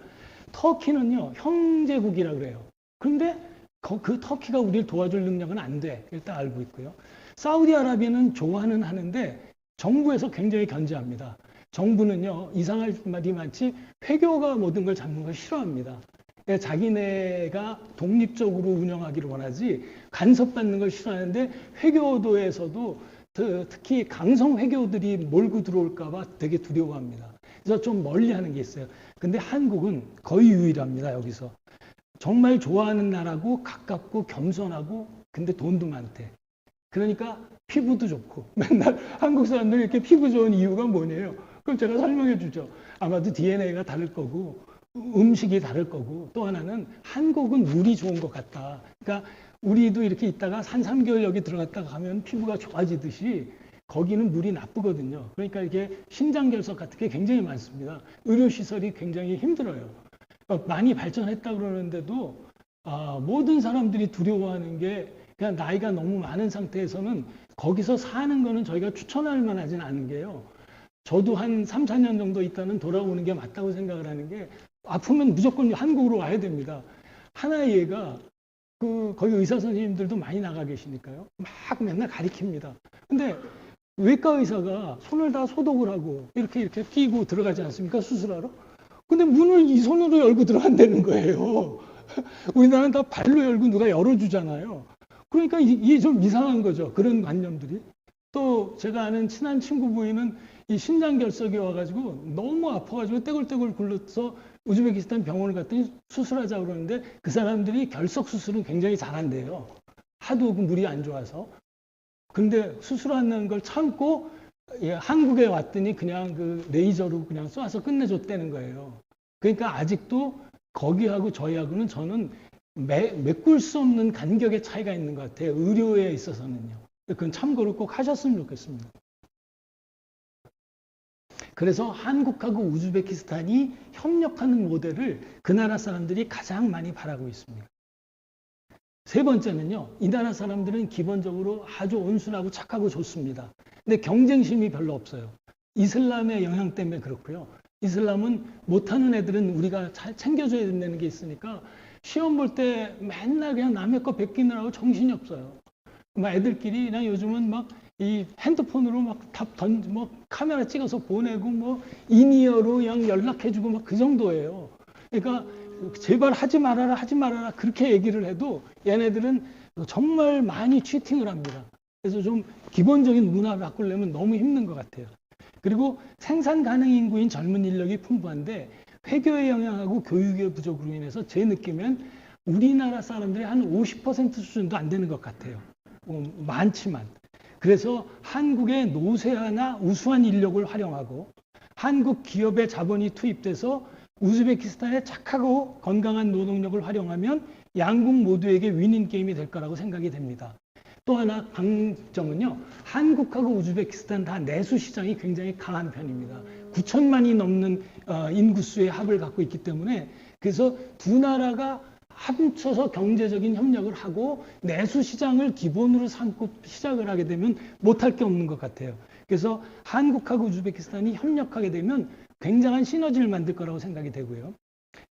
터키는요 형제국이라 그래요. 그런데 그 터키가 우리를 도와줄 능력은 안 돼. 일단 알고 있고요. 사우디아라비아는 좋아는 하는데 정부에서 굉장히 견제합니다. 정부는요 이상할 말이 많지 회교가 모든 걸 잡는 걸 싫어합니다. 그러니까 자기네가 독립적으로 운영하기를 원하지 간섭받는 걸 싫어하는데 회교도에서도 특히 강성 회교들이 몰고 들어올까 봐 되게 두려워합니다. 그래서 좀 멀리하는 게 있어요. 근데 한국은 거의 유일합니다. 여기서 정말 좋아하는 나라고 가깝고 겸손하고 근데 돈도 많대. 그러니까 피부도 좋고 맨날 한국 사람들이 이렇게 피부 좋은 이유가 뭐냐요? 그럼 제가 설명해 주죠. 아마도 DNA가 다를 거고 음식이 다를 거고 또 하나는 한국은 물이 좋은 것 같다. 그러니까 우리도 이렇게 있다가 한 3개월 여기 들어갔다가 가면 피부가 좋아지듯이 거기는 물이 나쁘거든요. 그러니까 이게 신장결석 같은 게 굉장히 많습니다. 의료시설이 굉장히 힘들어요. 많이 발전했다 그러는데도 모든 사람들이 두려워하는 게 그냥 나이가 너무 많은 상태에서는 거기서 사는 거는 저희가 추천할 만하지는 않은 게요. 저도 한 3, 4년 정도 있다는 돌아오는 게 맞다고 생각을 하는 게 아프면 무조건 한국으로 와야 됩니다. 하나의 예가 거기 의사 선생님들도 많이 나가 계시니까요. 막 맨날 가리킵니다. 근데 외과 의사가 손을 다 소독을 하고 이렇게 끼고 들어가지 않습니까? 수술하러? 근데 문을 이 손으로 열고 들어간다는 거예요. 우리나라는 다 발로 열고 누가 열어주잖아요. 그러니까 이게 좀 이상한 거죠. 그런 관념들이. 또 제가 아는 친한 친구 부인은 이 신장결석이 와가지고 너무 아파가지고 떼굴떼굴 굴러서 우즈베키스탄 병원을 갔더니 수술하자고 그러는데 그 사람들이 결석 수술은 굉장히 잘한대요. 하도 그 물이 안 좋아서. 근데 수술하는 걸 참고 한국에 왔더니 그냥 그 레이저로 그냥 쏴서 끝내줬다는 거예요. 그러니까 아직도 거기하고 저희하고는 저는 메꿀 수 없는 간격의 차이가 있는 것 같아요. 의료에 있어서는요. 그건 참고로 꼭 하셨으면 좋겠습니다. 그래서 한국하고 우즈베키스탄이 협력하는 모델을 그 나라 사람들이 가장 많이 바라고 있습니다. 세 번째는요, 이 나라 사람들은 기본적으로 아주 온순하고 착하고 좋습니다. 근데 경쟁심이 별로 없어요. 이슬람의 영향 때문에 그렇고요. 이슬람은 못하는 애들은 우리가 잘 챙겨줘야 된다는 게 있으니까 시험 볼 때 맨날 그냥 남의 거 베끼느라고 정신이 없어요. 막 애들끼리 그냥 요즘은 막 이 핸드폰으로 막 뭐 카메라 찍어서 보내고 뭐 인이어로 그냥 연락해주고 막 그 정도예요. 그러니까 제발 하지 말아라 그렇게 얘기를 해도 얘네들은 정말 많이 치팅을 합니다. 그래서 좀 기본적인 문화를 바꾸려면 너무 힘든 것 같아요. 그리고 생산 가능 인구인 젊은 인력이 풍부한데 회교의 영향하고 교육의 부족으로 인해서 제 느낌엔 우리나라 사람들이 한 50% 수준도 안 되는 것 같아요. 많지만. 그래서 한국의 노쇠하나 우수한 인력을 활용하고 한국 기업의 자본이 투입돼서 우즈베키스탄의 착하고 건강한 노동력을 활용하면 양국 모두에게 윈윈 게임이 될 거라고 생각이 됩니다. 또 하나 강점은요, 한국하고 우즈베키스탄 다 내수 시장이 굉장히 강한 편입니다. 9천만이 넘는 인구수의 합을 갖고 있기 때문에 그래서 두 나라가 합쳐서 경제적인 협력을 하고 내수 시장을 기본으로 삼고 시작을 하게 되면 못할 게 없는 것 같아요. 그래서 한국하고 우즈베키스탄이 협력하게 되면 굉장한 시너지를 만들 거라고 생각이 되고요.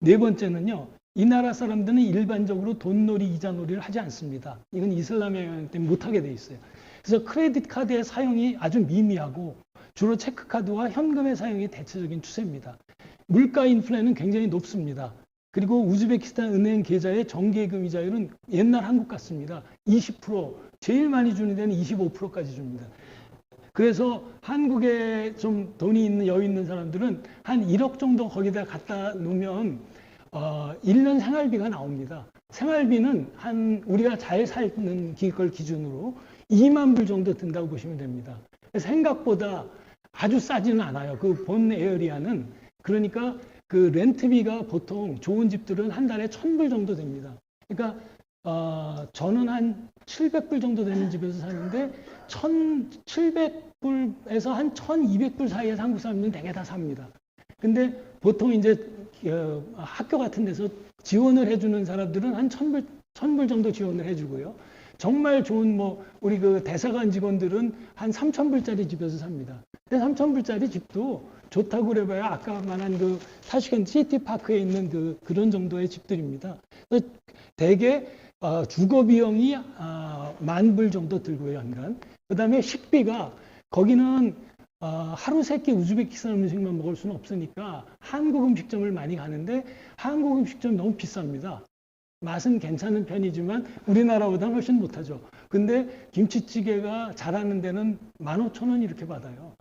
네 번째는요, 이 나라 사람들은 일반적으로 돈놀이, 이자놀이를 하지 않습니다. 이건 이슬람의 영향 때문에 못하게 돼 있어요. 그래서 크레딧 카드의 사용이 아주 미미하고 주로 체크카드와 현금의 사용이 대체적인 추세입니다. 물가 인플레는 굉장히 높습니다. 그리고 우즈베키스탄 은행 계좌의 정기예금 이자율은 옛날 한국 같습니다. 20%, 제일 많이 주는 데는 25%까지 줍니다. 그래서 한국에 좀 돈이 있는 여유 있는 사람들은 한 1억 정도 거기다 갖다 놓으면 1년 생활비가 나옵니다. 생활비는 한 우리가 잘 사는 걸 기준으로 2만 불 정도 든다고 보시면 됩니다. 생각보다 아주 싸지는 않아요. 그 본 에어리아는. 그러니까 그 렌트비가 보통 좋은 집들은 한 달에 1,000불 정도 됩니다. 그러니까 저는 한 700불 정도 되는 집에서 사는데 1,700불에서 한 1,200불 사이에서 한국 사람들은 대개 다 삽니다. 근데 보통 이제 학교 같은 데서 지원을 해주는 사람들은 한 1,000불 정도 지원을 해주고요. 정말 좋은 뭐 우리 그 대사관 직원들은 한 3,000불짜리 집에서 삽니다. 근데 3,000불짜리 집도 좋다고 그래봐야 아까 말한 그 타슈켄트 시티파크에 있는 그런 정도의 집들입니다. 그래서 대개 주거 비용이 10,000불 정도 들고요, 연간. 그 다음에 식비가 거기는 하루 세끼 우즈베키스탄 음식만 먹을 수는 없으니까 한국 음식점을 많이 가는데 한국 음식점 너무 비쌉니다. 맛은 괜찮은 편이지만 우리나라보다는 훨씬 못하죠. 근데 김치찌개가 잘하는 데는 15,000원 이렇게 받아요.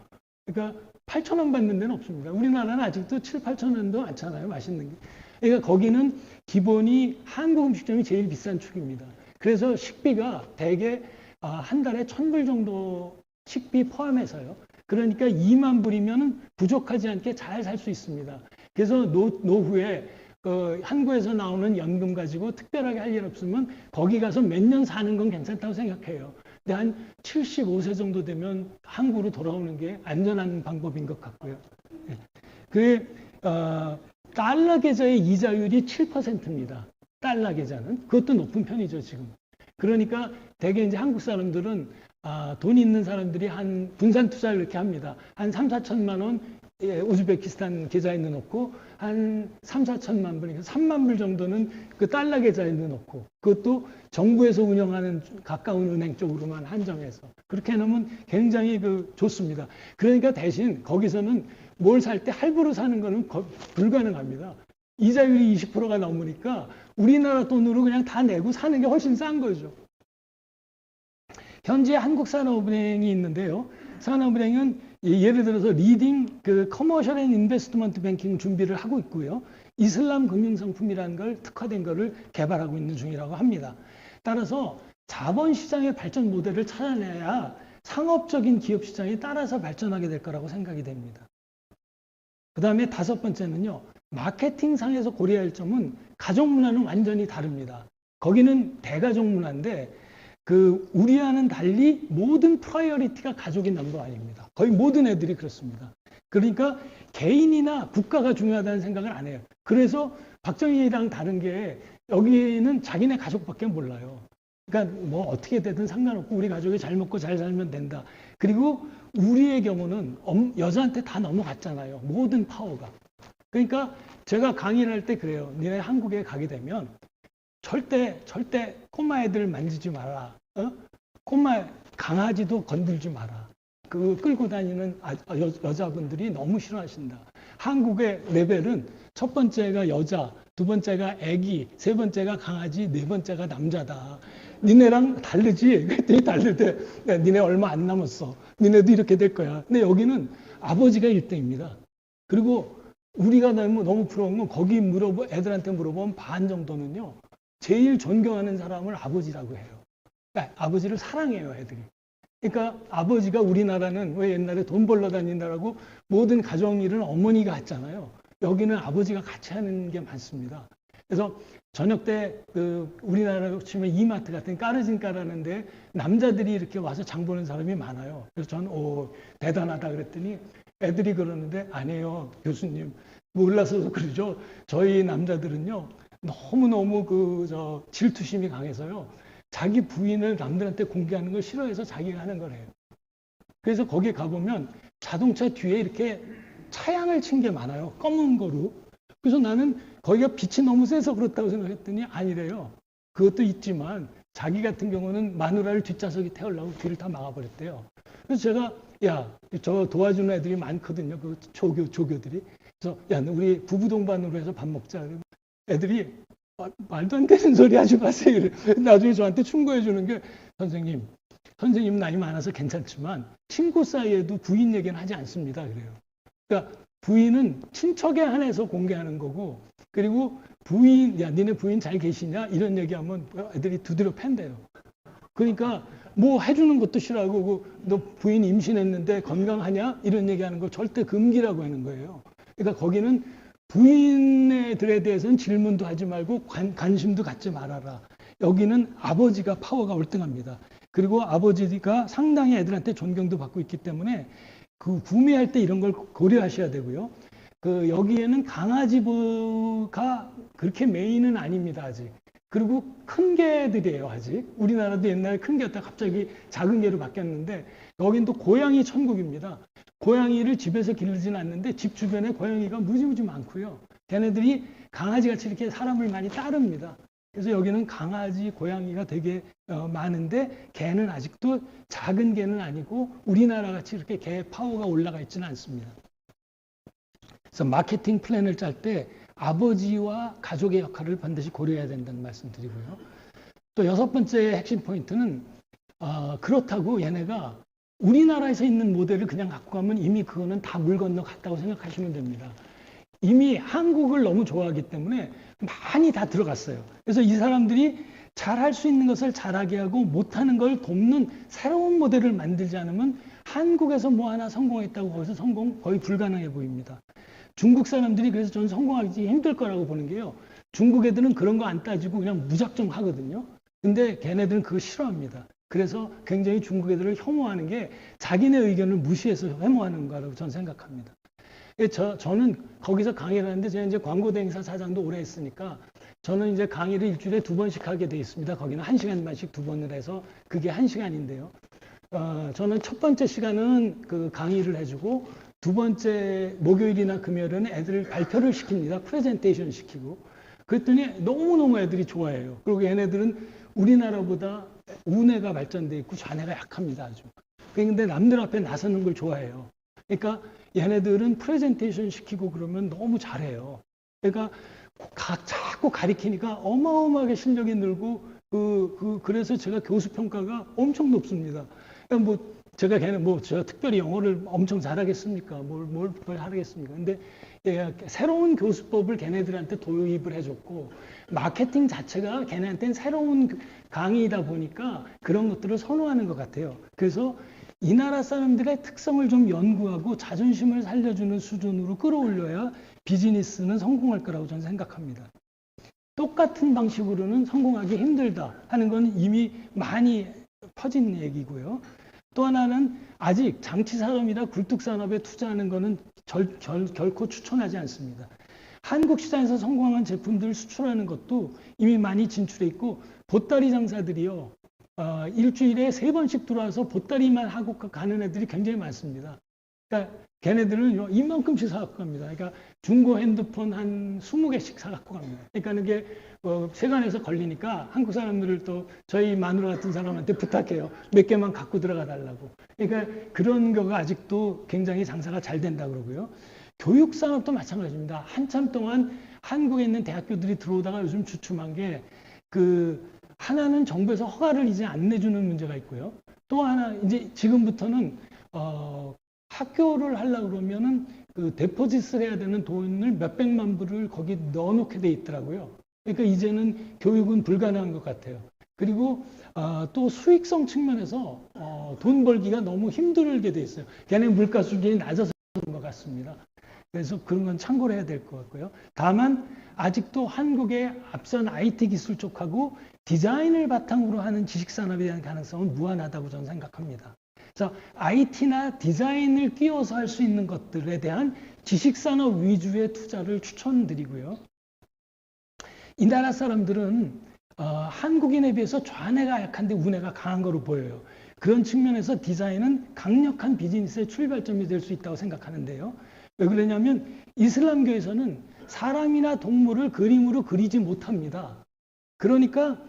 그러니까 8,000원 받는 데는 없습니다. 우리나라는 아직도 7, 8,000원도 많잖아요. 맛있는 게. 그러니까 거기는 기본이 한국 음식점이 제일 비싼 축입니다. 그래서 식비가 대개 한 달에 1,000불 정도 식비 포함해서요. 그러니까 2만 불이면 부족하지 않게 잘 살 수 있습니다. 그래서 노후에 한국에서 나오는 연금 가지고 특별하게 할 일 없으면 거기 가서 몇 년 사는 건 괜찮다고 생각해요. 근데 한 75세 정도 되면 한국으로 돌아오는 게 안전한 방법인 것 같고요. 달러 계좌의 이자율이 7%입니다. 달러 계좌는. 그것도 높은 편이죠, 지금. 그러니까 대개 이제 한국 사람들은 돈 있는 사람들이 한 분산 투자를 이렇게 합니다. 한 3, 4천만 원 우즈베키스탄 계좌에 넣어놓고 한 3, 4천만 불, 3만 불 정도는 그 달러 계좌에 넣어놓고 그것도 정부에서 운영하는 가까운 은행 쪽으로만 한정해서 그렇게 해놓으면 굉장히 좋습니다. 그러니까 대신 거기서는 뭘 살 때 할부로 사는 거는 불가능합니다. 이자율이 20%가 넘으니까 우리나라 돈으로 그냥 다 내고 사는 게 훨씬 싼 거죠. 현재 한국산업은행이 있는데요. 산업은행은 예를 들어서 리딩 커머셜 앤 인베스트먼트 뱅킹 준비를 하고 있고요. 이슬람 금융상품이라는 걸 특화된 거를 개발하고 있는 중이라고 합니다. 따라서 자본시장의 발전 모델을 찾아내야 상업적인 기업 시장에 따라서 발전하게 될 거라고 생각이 됩니다. 그 다음에 5번째는요. 마케팅상에서 고려할 점은 가족 문화는 완전히 다릅니다. 거기는 대가족 문화인데 우리와는 달리 모든 프라이어리티가 가족이 넘버원입니다. 거의 모든 애들이 그렇습니다. 그러니까 개인이나 국가가 중요하다는 생각을 안 해요. 그래서 박정희랑 다른 게 여기는 자기네 가족밖에 몰라요. 그러니까 뭐 어떻게 되든 상관없고 우리 가족이 잘 먹고 잘 살면 된다. 그리고 우리의 경우는 여자한테 다 넘어갔잖아요. 모든 파워가. 그러니까 제가 강의를 할 때 그래요. 니네 한국에 가게 되면 절대 꼬마 애들 만지지 마라. 꼬마 강아지도 건들지 마라. 끌고 다니는 여자분들이 너무 싫어하신다. 한국의 레벨은 첫 번째가 여자, 두 번째가 애기, 세 번째가 강아지, 네 번째가 남자다. 니네랑 다르지? 그랬더니 다르대. 니네 얼마 안 남았어. 니네도 이렇게 될 거야. 근데 여기는 아버지가 1등입니다. 그리고 우리가 너무 부러운 건 거기 애들한테 물어보면 반 정도는요. 제일 존경하는 사람을 아버지라고 해요. 그러니까 아버지를 사랑해요, 애들이. 그러니까 아버지가 우리나라는 왜 옛날에 돈 벌러 다닌다라고 모든 가정일은 어머니가 했잖아요. 여기는 아버지가 같이 하는 게 많습니다. 그래서 저녁 때 우리나라로 치면 이마트 같은 까르진까라는데 남자들이 이렇게 와서 장 보는 사람이 많아요. 그래서 저는 대단하다 그랬더니 애들이 그러는데 아니에요, 교수님. 몰라서 그러죠. 저희 남자들은요. 너무너무 질투심이 강해서요. 자기 부인을 남들한테 공개하는 걸 싫어해서 자기가 하는 거래요. 그래서 거기 가보면 자동차 뒤에 이렇게 차양을 친 게 많아요. 검은 거로. 그래서 나는 거기가 빛이 너무 세서 그렇다고 생각했더니 아니래요. 그것도 있지만 자기 같은 경우는 마누라를 뒷좌석에 태우려고 뒤를 다 막아버렸대요. 그래서 제가 저 도와주는 애들이 많거든요. 조교들이. 그래서 우리 부부 동반으로 해서 밥 먹자. 애들이 말도 안 되는 소리 하지 마세요. 나중에 저한테 충고해 주는 게 선생님 나이 많아서 괜찮지만 친구 사이에도 부인 얘기는 하지 않습니다. 그래요. 그러니까 부인은 친척에 한해서 공개하는 거고 그리고 니네 부인 잘 계시냐? 이런 얘기하면 애들이 두드려 팬대요. 그러니까 뭐 해주는 것도 싫어하고 너 부인 임신했는데 건강하냐? 이런 얘기하는 거 절대 금기라고 하는 거예요. 그러니까 거기는 부인들에 대해서는 질문도 하지 말고 관심도 갖지 말아라. 여기는 아버지가 파워가 월등합니다. 그리고 아버지가 상당히 애들한테 존경도 받고 있기 때문에 구매할 때 이런 걸 고려하셔야 되고요. 여기에는 강아지가 그렇게 메인은 아닙니다, 아직. 그리고 큰 개들이에요, 아직. 우리나라도 옛날에 큰 개였다가 갑자기 작은 개로 바뀌었는데, 여긴 또 고양이 천국입니다. 고양이를 집에서 기르지는 않는데 집 주변에 고양이가 무지무지 많고요. 걔네들이 강아지같이 이렇게 사람을 많이 따릅니다. 그래서 여기는 강아지, 고양이가 되게 많은데, 개는 아직도 작은 개는 아니고 우리나라 같이 이렇게 개 파워가 올라가 있지는 않습니다. 그래서 마케팅 플랜을 짤 때 아버지와 가족의 역할을 반드시 고려해야 된다는 말씀 드리고요. 또 6번째 핵심 포인트는 그렇다고 얘네가 우리나라에서 있는 모델을 그냥 갖고 가면 이미 그거는 다 물 건너 갔다고 생각하시면 됩니다. 이미 한국을 너무 좋아하기 때문에 많이 다 들어갔어요. 그래서 이 사람들이 잘할 수 있는 것을 잘하게 하고 못하는 걸 돕는 새로운 모델을 만들지 않으면 한국에서 뭐 하나 성공했다고 거기서 성공 거의 불가능해 보입니다. 중국 사람들이 그래서 저는 성공하기 힘들 거라고 보는 게요. 중국 애들은 그런 거 안 따지고 그냥 무작정 하거든요. 근데 걔네들은 그거 싫어합니다. 그래서 굉장히 중국 애들을 혐오하는 게 자기네 의견을 무시해서 혐오하는 거라고 저는 생각합니다. 저는 거기서 강의를 하는데 제가 이제 광고대행사 사장도 오래 했으니까 저는 이제 강의를 일주일에 2번씩 하게 돼 있습니다. 거기는 1시간만씩 2번을 해서 그게 1시간인데요. 저는 첫 번째 시간은 그 강의를 해주고 두 번째 목요일이나 금요일은 애들 발표를 시킵니다. 프레젠테이션 시키고. 그랬더니 너무너무 애들이 좋아해요. 그리고 얘네들은 우리나라보다 우뇌가 발전돼 있고 좌뇌가 약합니다. 아주. 그런데 남들 앞에 나서는 걸 좋아해요. 그러니까 얘네들은 프레젠테이션 시키고 그러면 너무 잘해요. 그러니까 자꾸 가리키니까 어마어마하게 실력이 늘고 그래서 제가 교수 평가가 엄청 높습니다. 그러니까 뭐 제가 걔는 뭐 제가 특별히 영어를 엄청 잘하겠습니까? 뭘 하겠습니까? 근데 새로운 교수법을 걔네들한테 도입을 해줬고 마케팅 자체가 걔네한테는 새로운 강의이다 보니까 그런 것들을 선호하는 것 같아요. 그래서 이 나라 사람들의 특성을 좀 연구하고 자존심을 살려주는 수준으로 끌어올려야 비즈니스는 성공할 거라고 저는 생각합니다. 똑같은 방식으로는 성공하기 힘들다 하는 건 이미 많이 퍼진 얘기고요. 또 하나는 아직 장치산업이나 굴뚝산업에 투자하는 것은 결코 추천하지 않습니다. 한국 시장에서 성공한 제품들을 수출하는 것도 이미 많이 진출해 있고 보따리 장사들이요. 일주일에 3번씩 들어와서 보따리만 하고 가는 애들이 굉장히 많습니다. 그러니까 걔네들은 이만큼씩 사갖고 갑니다. 그러니까 중고 핸드폰 한 20개씩 사갖고 갑니다. 그러니까 이게 세관에서 걸리니까 한국 사람들을 또 저희 마누라 같은 사람한테 부탁해요. 몇 개만 갖고 들어가 달라고. 그러니까 그런 거가 아직도 굉장히 장사가 잘 된다 그러고요. 교육 산업도 마찬가지입니다. 한참 동안 한국에 있는 대학교들이 들어오다가 요즘 주춤한 게 하나는 정부에서 허가를 이제 안 내주는 문제가 있고요. 또 하나 이제 지금부터는 학교를 하려고 그러면은 데포짓을 해야 되는 돈을 몇백만 불을 거기 넣어놓게 돼 있더라고요. 그러니까 이제는 교육은 불가능한 것 같아요. 그리고 또 수익성 측면에서 돈 벌기가 너무 힘들게 돼 있어요. 걔네 물가 수준이 낮아서 그런 것 같습니다. 그래서 그런 건 참고를 해야 될 것 같고요. 다만 아직도 한국의 앞선 IT 기술 쪽하고 디자인을 바탕으로 하는 지식산업에 대한 가능성은 무한하다고 저는 생각합니다. 그래서 IT나 디자인을 끼워서 할 수 있는 것들에 대한 지식산업 위주의 투자를 추천드리고요. 이 나라 사람들은 한국인에 비해서 좌뇌가 약한데 우뇌가 강한 거로 보여요. 그런 측면에서 디자인은 강력한 비즈니스의 출발점이 될 수 있다고 생각하는데요. 왜 그러냐면 이슬람교에서는 사람이나 동물을 그림으로 그리지 못합니다. 그러니까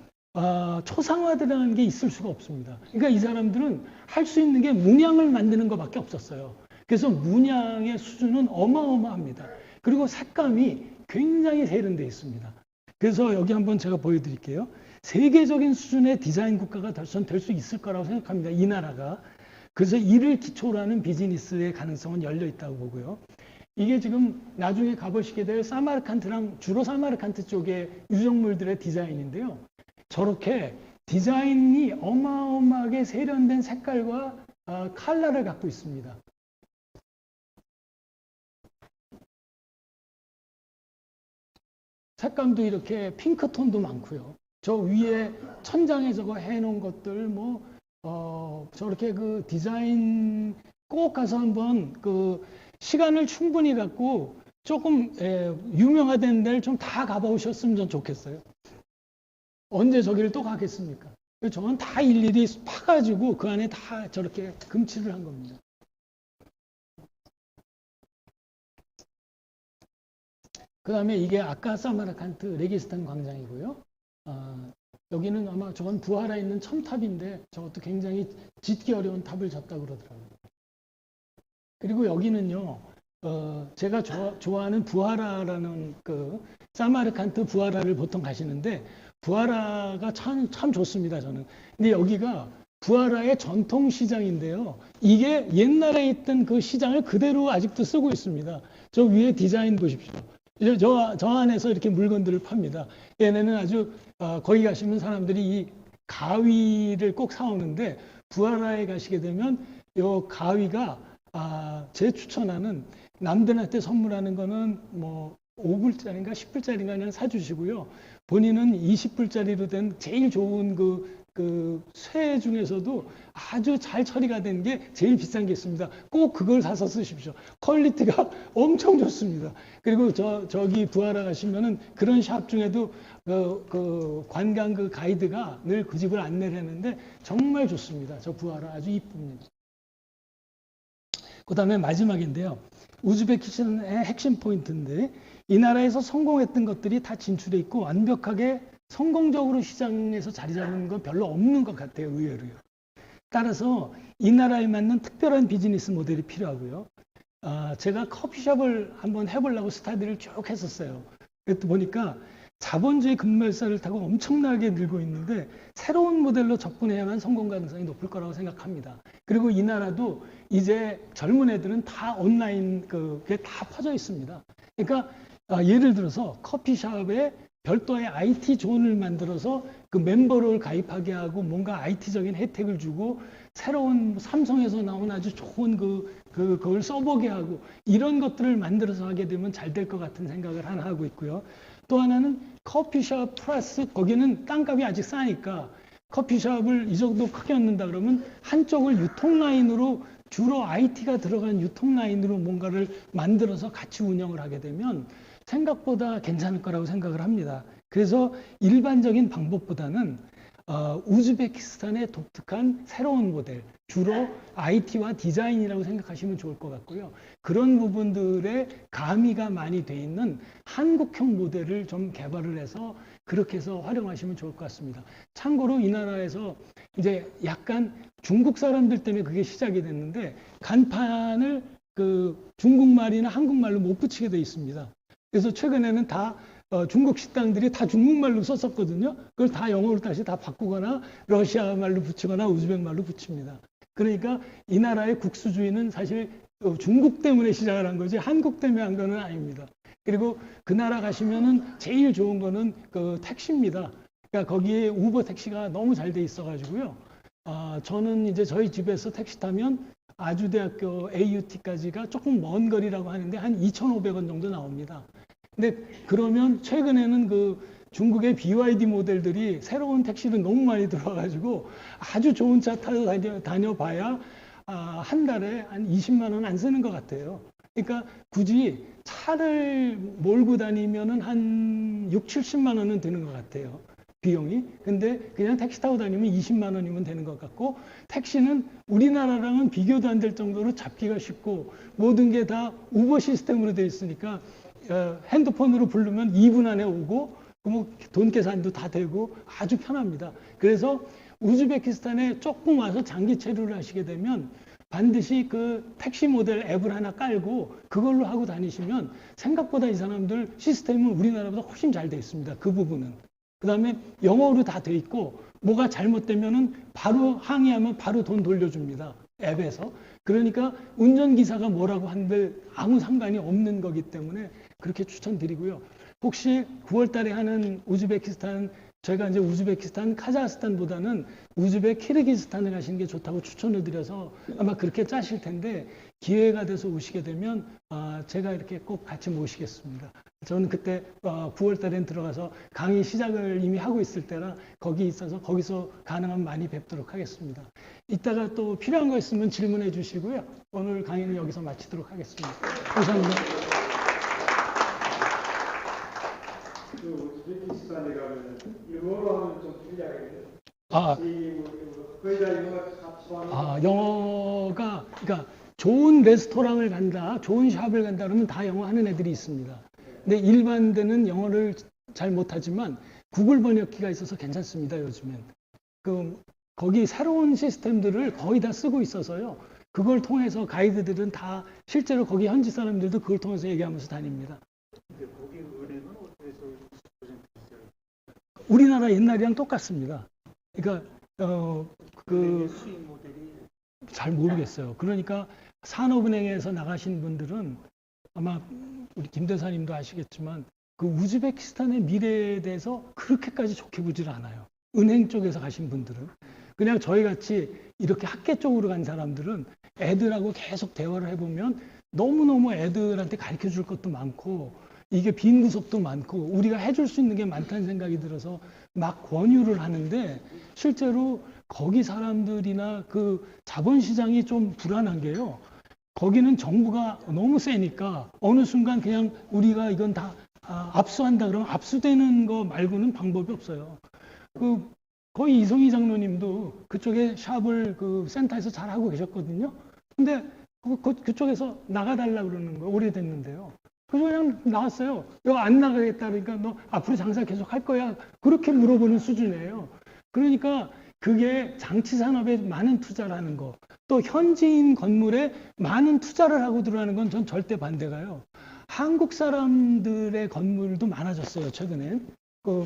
초상화라는 게 있을 수가 없습니다. 그러니까 이 사람들은 할 수 있는 게 문양을 만드는 것밖에 없었어요. 그래서 문양의 수준은 어마어마합니다. 그리고 색감이 굉장히 세련되어 있습니다. 그래서 여기 한번 제가 보여드릴게요. 세계적인 수준의 디자인 국가가 될 수 있을 거라고 생각합니다. 이 나라가. 그래서 이를 기초로 하는 비즈니스의 가능성은 열려 있다고 보고요. 이게 지금 나중에 가보시게 될 사마르칸트랑 주로 사마르칸트 쪽의 유적물들의 디자인인데요. 저렇게 디자인이 어마어마하게 세련된 색깔과 컬러를 갖고 있습니다. 색감도 이렇게 핑크톤도 많고요. 저 위에 천장에 저거 해놓은 것들 저렇게 디자인 꼭 가서 한번 시간을 충분히 갖고 조금 유명화된 데를 좀 다 가보셨으면 전 좋겠어요. 언제 저기를 또 가겠습니까? 저건 다 일일이 파가지고 그 안에 다 저렇게 금칠을 한 겁니다. 그 다음에 이게 아까 사마르칸트 레기스탄 광장이고요. 여기는 아마 저건 부하라에 있는 첨탑인데 저것도 굉장히 짓기 어려운 탑을 졌다고 그러더라고요. 그리고 여기는요, 제가 좋아하는 부하라라는 그 사마르칸트 부하라를 보통 가시는데 부하라가 참 좋습니다, 저는. 근데 여기가 부하라의 전통시장인데요. 이게 옛날에 있던 그 시장을 그대로 아직도 쓰고 있습니다. 저 위에 디자인 보십시오. 저 안에서 이렇게 물건들을 팝니다. 얘네는 아주 거기 가시면 사람들이 이 가위를 꼭 사오는데 부하라에 가시게 되면 이 가위가 제 추천하는 남들한테 선물하는 거는 뭐 5불짜리인가 10불짜리인가 그냥 사주시고요. 본인은 20불짜리로 된 제일 좋은 그 쇠 중에서도 아주 잘 처리가 된 게 제일 비싼 게 있습니다. 꼭 그걸 사서 쓰십시오. 퀄리티가 엄청 좋습니다. 그리고 저기 부하라 가시면은 그런 샵 중에도 그 관광 그 가이드가 늘 그 집을 안내를 했는데 정말 좋습니다. 저 부하라 아주 이쁩니다. 그 다음에 마지막인데요. 우즈베키스탄의 핵심 포인트인데 이 나라에서 성공했던 것들이 다 진출해 있고 완벽하게 성공적으로 시장에서 자리 잡는 건 별로 없는 것 같아요. 의외로요. 따라서 이 나라에 맞는 특별한 비즈니스 모델이 필요하고요. 제가 커피숍을 한번 해보려고 스타디를 쭉 했었어요. 그랬더니 보니까 자본주의 급멸사를 타고 엄청나게 늘고 있는데 새로운 모델로 접근해야만 성공 가능성이 높을 거라고 생각합니다. 그리고 이 나라도 이제 젊은 애들은 다 온라인 그게 다 퍼져 있습니다. 그러니까 예를 들어서 커피숍에 별도의 IT 존을 만들어서 그 멤버를 가입하게 하고 뭔가 IT적인 혜택을 주고 새로운 삼성에서 나온 아주 좋은 그걸 써보게 하고 이런 것들을 만들어서 하게 되면 잘 될 것 같은 생각을 하나 하고 있고요. 또 하나는 커피숍 플러스 거기는 땅값이 아직 싸니까 커피숍을 이 정도 크게 얻는다 그러면 한쪽을 유통라인으로 주로 IT가 들어간 유통라인으로 뭔가를 만들어서 같이 운영을 하게 되면 생각보다 괜찮을 거라고 생각을 합니다. 그래서 일반적인 방법보다는 우즈베키스탄의 독특한 새로운 모델, 주로 IT와 디자인이라고 생각하시면 좋을 것 같고요. 그런 부분들에 가미가 많이 돼 있는 한국형 모델을 좀 개발을 해서 그렇게 해서 활용하시면 좋을 것 같습니다. 참고로 이 나라에서 이제 약간 중국 사람들 때문에 그게 시작이 됐는데 간판을 그 중국말이나 한국말로 못 붙이게 돼 있습니다. 그래서 최근에는 다 중국 식당들이 다 중국말로 썼었거든요. 그걸 다 영어로 다시 다 바꾸거나 러시아 말로 붙이거나 우즈벡 말로 붙입니다. 그러니까 이 나라의 국수주의는 사실 중국 때문에 시작을 한 거지 한국 때문에 한 거는 아닙니다. 그리고 그 나라 가시면은 제일 좋은 거는 그 택시입니다. 그러니까 거기에 우버 택시가 너무 잘 돼 있어가지고요. 저는 이제 저희 집에서 택시 타면 아주대학교 AUT까지가 조금 먼 거리라고 하는데 한 2,500원 정도 나옵니다. 근데 그러면 최근에는 그 중국의 BYD 모델들이 새로운 택시를 너무 많이 들어와가지고 아주 좋은 차 타고 다녀봐야 한 달에 한 20만 원 안 쓰는 것 같아요. 그러니까 굳이 차를 몰고 다니면은 한 6, 70만 원은 드는 것 같아요. 비용이. 근데 그냥 택시 타고 다니면 20만 원이면 되는 것 같고 그는 우리나라랑은 비교도 안 될 정도로 잡기가 쉽고 모든 게 다 우버 시스템으로 되어 있으니까 핸드폰으로 부르면 2분 안에 오고 뭐 돈 계산도 다 되고 아주 편합니다. 그래서 우즈베키스탄에 조금 와서 장기 체류를 하시게 되면 반드시 그 택시 모델 앱을 하나 깔고 그걸로 하고 다니시면 생각보다 이 사람들 시스템은 우리나라보다 훨씬 잘 돼 있습니다. 그 부분은. 그 다음에 영어로 다 돼 있고 뭐가 잘못되면은 바로 항의하면 바로 돈 돌려줍니다. 앱에서. 그러니까 운전기사가 뭐라고 한들 아무 상관이 없는 거기 때문에 그렇게 추천드리고요. 혹시 9월 달에 하는 우즈베키스탄, 저희가 이제 우즈베키스탄, 카자흐스탄보다는 우즈벡, 키르기스탄을 가시는 게 좋다고 추천을 드려서 아마 그렇게 짜실 텐데 기회가 돼서 오시게 되면 제가 이렇게 꼭 같이 모시겠습니다. 저는 그때 9월 달엔 들어가서 강의 시작을 이미 하고 있을 때라 거기 있어서 거기서 가능하면 많이 뵙도록 하겠습니다. 이따가 또 필요한 거 있으면 질문해 주시고요. 오늘 강의는 여기서 마치도록 하겠습니다. 감사합니다. 그 우즈베키스탄에 가면 일본어로 하면 좀 불리하겠네요. 아, 거의 다 영어 같이 하는. 영어가, 그러니까 좋은 레스토랑을 간다, 좋은 샵을 간다 그러면 다 영어 하는 애들이 있습니다. 근데 일반대는 영어를 잘 못하지만 구글 번역기가 있어서 괜찮습니다, 요즘엔. 거기 새로운 시스템들을 거의 다 쓰고 있어서요. 그걸 통해서 가이드들은 다 실제로 거기 현지 사람들도 그걸 통해서 얘기하면서 다닙니다. 거기 은행은 어디서 20%죠? 우리나라 옛날이랑 똑같습니다. 그러니까 수익 모델이 잘 모르겠어요. 그러니까 산업은행에서 나가신 분들은 아마 우리 김 대사님도 아시겠지만 그 우즈베키스탄의 미래에 대해서 그렇게까지 좋게 보질 않아요. 은행 쪽에서 가신 분들은. 그냥 저희 같이 이렇게 학계 쪽으로 간 사람들은 애들하고 계속 대화를 해보면 너무너무 애들한테 가르쳐 줄 것도 많고 이게 빈 구석도 많고 우리가 해줄 수 있는 게 많다는 생각이 들어서 막 권유를 하는데 실제로 거기 사람들이나 그 자본시장이 좀 불안한 게요. 거기는 정부가 너무 세니까 어느 순간 그냥 우리가 이건 다 압수한다 그러면 압수되는 거 말고는 방법이 없어요. 거의 이성희 장로님도 그쪽에 샵을 그 센터에서 잘 하고 계셨거든요. 근데 그쪽에서 나가달라 그러는 거예요. 오래됐는데요. 그래서 그냥 나왔어요. 이거 안 나가겠다 그러니까 너 앞으로 장사 계속 할 거야. 그렇게 물어보는 수준이에요. 그러니까 그게 장치 산업에 많은 투자를 하는 거, 또 현지인 건물에 많은 투자를 하고 들어가는 건 전 절대 반대가요. 한국 사람들의 건물도 많아졌어요, 최근엔.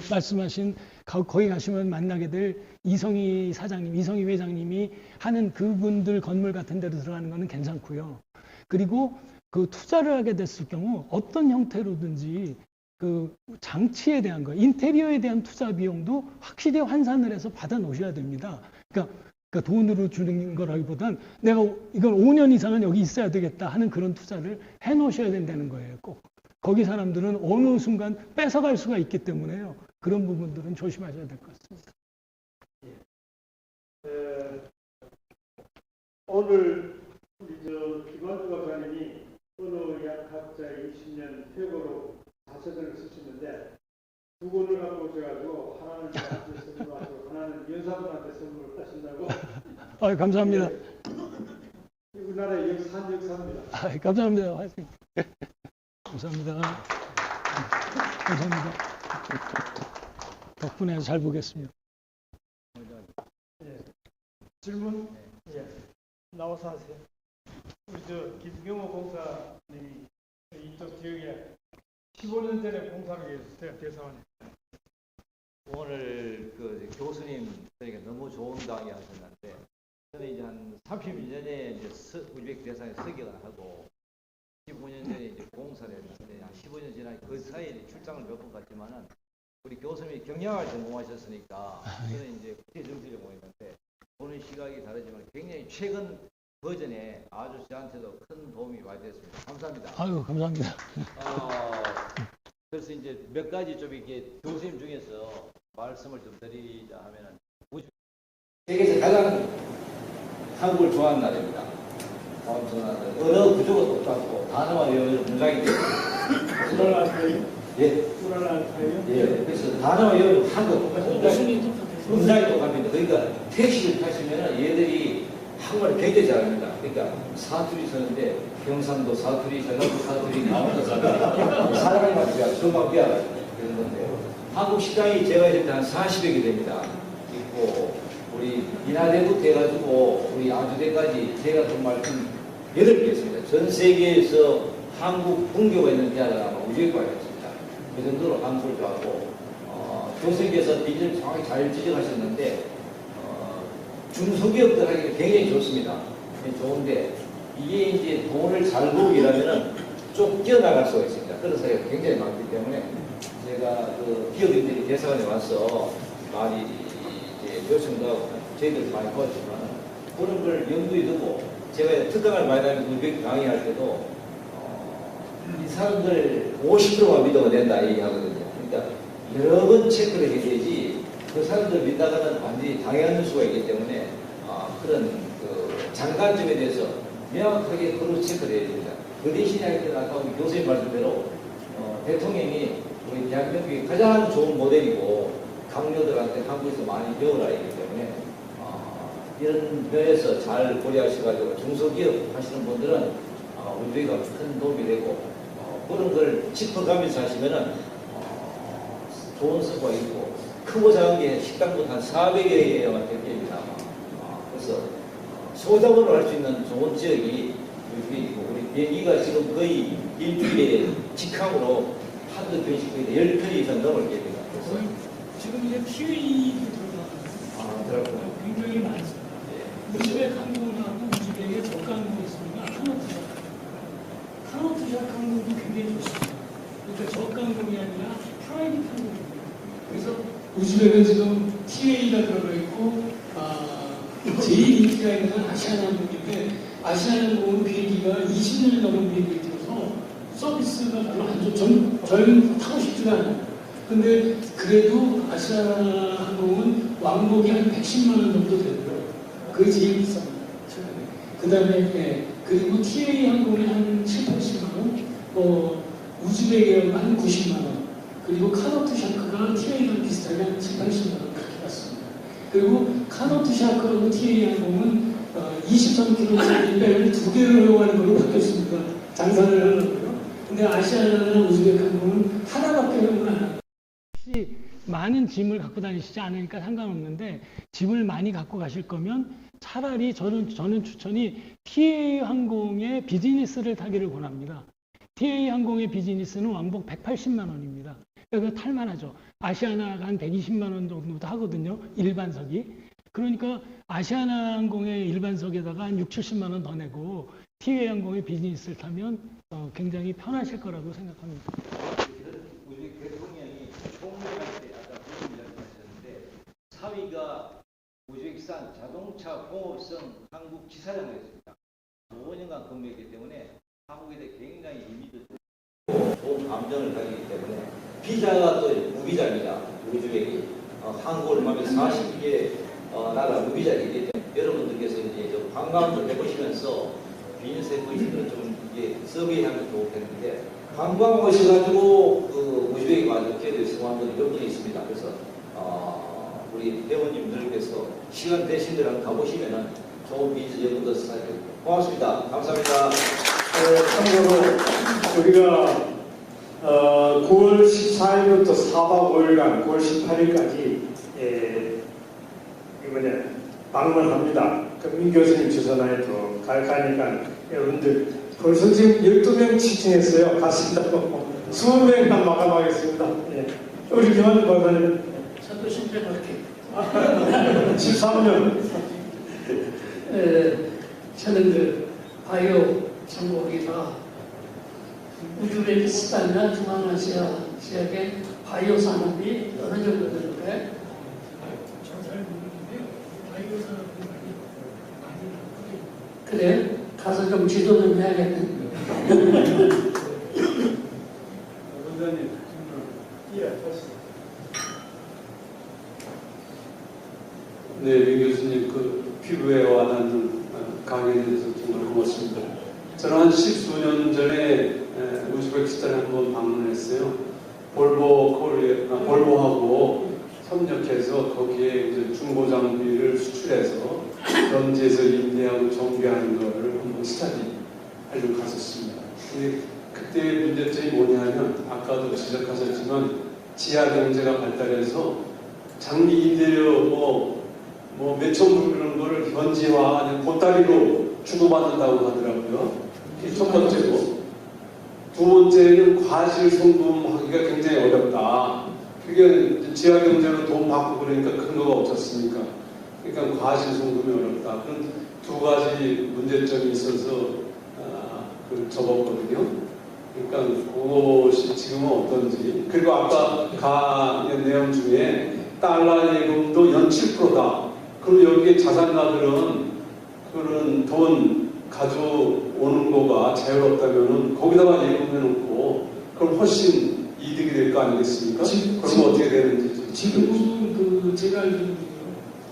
말씀하신 거기 가시면 만나게 될 이성희 사장님, 이성희 회장님이 하는 그분들 건물 같은 데로 들어가는 거는 괜찮고요. 그리고 그 투자를 하게 됐을 경우 어떤 형태로든지 그 장치에 대한 거, 인테리어에 대한 투자 비용도 확실히 환산을 해서 받아 놓으셔야 됩니다. 그러니까 돈으로 주는 거라기보단 내가 이건 5년 이상은 여기 있어야 되겠다 하는 그런 투자를 해 놓으셔야 된다는 거예요, 꼭. 거기 사람들은 어느 순간 뺏어갈 수가 있기 때문에요. 그런 부분들은 조심하셔야 될 것 같습니다. 오늘 우리 김한주 박사님이 어느 약학자의 20년 퇴고로 자서전을 쓰시는데 두 권을 갖고 오셔가지고 하나는 저한테 선물하시고 하나는 연사분한테 선물을 하신다고. 감사합니다. 우리나라의 역사입니다. 감사합니다. 화이팅. 감사합니다. 감사합니다. 덕분에 잘 보겠습니다. 질문? 예. 나와서 하세요. 우리 김경호 공사님이 이쪽 지역에 15년 전에 공사를 계셨어요, 대사원에. 오늘 그 교수님 그러니까 너무 좋은 강의 하셨는데 저는 이제 한 30년 전에 이제 우즈베키 대사에 서기를 하고 15년 전에 이제 공사를 했는데 한 15년 지나 그 사이에 출장을 몇 번 갔지만은 우리 교수님이 경영학을 전공하셨으니까 저는 이제 국제 정치를 전공했는데 보는 시각이 다르지만 굉장히 최근 버전에 아주 저한테도 큰 도움이 많이 됐습니다. 감사합니다. 아유, 감사합니다. 그래서 이제 몇 가지 좀 이렇게 교수님 중에서 말씀을 좀 드리자 하면은 세계에서 가장 한국을 좋아하는 나라입니다. 언어 구조가 똑같고 단어와 외우는 문장이 됩니다. 우랄라카요? 예. 우랄라카요? 예. 그래서 단어와 외우는 한국 문장이 똑같습니다. 그러니까 택시를 타시면은 얘들이 한국말을 굉장히 잘합니다. 그러니까 사투리 쓰는데 경상도 사투리, 전라도 사투리, 강원도 사투리 사람이 말이야 금방 배워가지고 그런 건데요. 한국 식당이 제가 있을 때 한 40여 개 됩니다. 있고 우리 인하대부터 해가지고 우리 아주대까지 제가 정말 좀 8개 있습니다. 전 세계에서 한국 분교가 있는 대학은 아마 우즈베키스탄이었습니다. 그 정도로 한국을 좋아하고 교수님께서 비전을 정확히 잘 지적하셨는데 중소기업들 하기가 굉장히 좋습니다. 좋은데 이게 이제 돈을 잘 벌기 위해서는 좀 뛰어나갈 수가 있습니다. 그런 사회가 굉장히 많기 때문에 제가 그 기업인들이 대사관에 와서 많이 이제 요청도 하고 저희들도 많이 도와주지만 그런 걸 염두에 두고 제가 특강을 많이 다니면서 우리 강의할 때도 이 사람들 50%만 믿어도 된다 얘기하거든요. 그러니까 여러 번 체크를 해야지 그 사람들 믿다가는 완전히 당해하는 수가 있기 때문에 그런 그 장단점에 대해서 명확하게 그로 체크를 해야 됩니다. 그 대신에 아까 우리 교수님 말씀대로 대통령이 우리 대한민국이 가장 좋은 모델이고 강요들한테 한국에서 많이 배우라 있기 때문에 이런 면에서 잘 고려하셔가지고 중소기업 하시는 분들은 우리가 큰 도움이 되고 그런 걸 짚어가면서 하시면은 좋은 성과가 있고 크고 작은 게 식당도 한 400여 개만 될 겁니다. 그래서 소자본으로 할 수 있는 좋은 지역이 우리 비행기가 지금 거의 일주일에 직항으로 한두 편씩 거의 10편 이상 넘을 겁니다. 그래서 지금 이제 TAE도 들어가고 굉장히 많습니다. 우즈벡 항공하고 우즈벡의 저가항공이 있습니다. 카노트샷 항공도 굉장히 좋습니다. 그러니까 저가항공이 아니라 프라이빗 항공입니다. 그래서 우즈벡은 지금 TAE가 들어가 있고 제일 인기가 있는 아시아나항공인데 아시아나항공은 비행기가 20년이 넘은 비행기를 들어서 서비스가 별로 안 좋죠. 저희는 타고 싶지가 않아요. 근데 그래도 아시아나항공은 왕복이 한 110만 원 정도 되고요. 그게 제일 비쌉니다. 그 다음에 그리고 TA 항공이 한 7, 80만 원, 우즈벡이 한 90만 원, 그리고 카노트 샤크가 TA랑 비슷하게 한 7, 80만 원 그렇게 갔습니다. 그리고 카노트 샤크하고 TA 항공은 23km짜리 두 개를 이용하는 걸로 바뀌었습니다. 장사를 하려고요. 근데 아시아나랑 우즈벡 항공은 하나밖에 이용을 안 합니다. 혹시 많은 짐을 갖고 다니시지 않으니까 상관없는데 짐을 많이 갖고 가실 거면 차라리 저는 추천이 TA 항공의 비즈니스를 타기를 권합니다. TA 항공의 비즈니스는 왕복 180만 원입니다. 그러니까 탈만하죠. 아시아나가 한 120만 원 정도 하거든요. 일반석이. 그러니까 아시아나 항공의 일반석에다가 한 6, 70만 원 더 내고 TA 항공의 비즈니스를 타면 굉장히 편하실 거라고 생각합니다. 우리 대통령이 총리할 때 아까 무슨 이야기하셨는데 4위가 우즈베키스탄 자동차 공업성 한국 지사장을 했습니다. 5년간 근무했기 때문에 한국에 대해 굉장히 이미도 좋은 감정을 가지기 때문에 비자가 또 무비자입니다. 우즈벡이 한국을 하면 40개 나라 무비자이기 때문에 여러분들께서 이제 관광 좀 해보시면서 비즈니스 해보시면 좀 이게 서비스하면 좋겠는데 관광 오셔가지고 그 우즈벡에 가서 기회를 성공한 분이 몇 분이 있습니다. 그래서 우리 회원님들께서 시간 되신 대로 한번 가보시면은 좋은 비즈니스 여러분들 사실 고맙습니다. 감사합니다. 참고로 우리가 9월 14일부터 4박 5일간 9월 18일까지 방문합니다. 민 교수님 주선하에도 가니까 여러분들 벌써 지금 12명 지칭했어요. 갔습니다. 20명만 마감하겠습니다. 예. 우리 김한주 박사님 저도 실제 그렇게 13명. 저는 그 바이오 전공이라 우즈베키스탄이나 중앙아시아 지역의 바이오 산업이 어느 정도 되는데 잘 모르는데요. 바이오 산업이 많이 나쁘게 그래 가서 좀 지도 좀 해야겠네. 원장님, 네, 민 교수님 그 피부에 와닿는 강의에 대해서 정말 고맙습니다. 저는 한 10수년 전에 우즈베키스탄에 한번 방문했어요. 볼보하고 협력해서 거기에 이제 중고 장비를 수출해서 현지에서 임대하고 정비하는 거를 한번 스터디하려고 갔었습니다. 근데 그때 문제점이 뭐냐면 아까도 지적하셨지만 지하 경제가 발달해서 장비 임대료 뭐 몇천 불 그런 거를 현지화 아니면 보따리로 주고받는다고 하더라고요. 이게 첫 번째고 두 번째는 과실 송금하기가 굉장히 어렵다. 그게 지하 경제로 돈 받고 그러니까 근거가 없었으니까. 그러니까 과실 송금이 어렵다. 그런 두 가지 문제점이 있어서 접었거든요. 그러니까 그것이 지금은 어떤지. 그리고 아까 강의 내용 중에 달러 예금도 연 7%다. 그럼 여기에 자산가들은 그런 돈 가져오는 거가 자유롭다면은 거기다가 예금해놓고 그럼 훨씬 이득이 될 거 아니겠습니까? 그럼 어떻게 되는지. 지금은 그 제가 알기로는요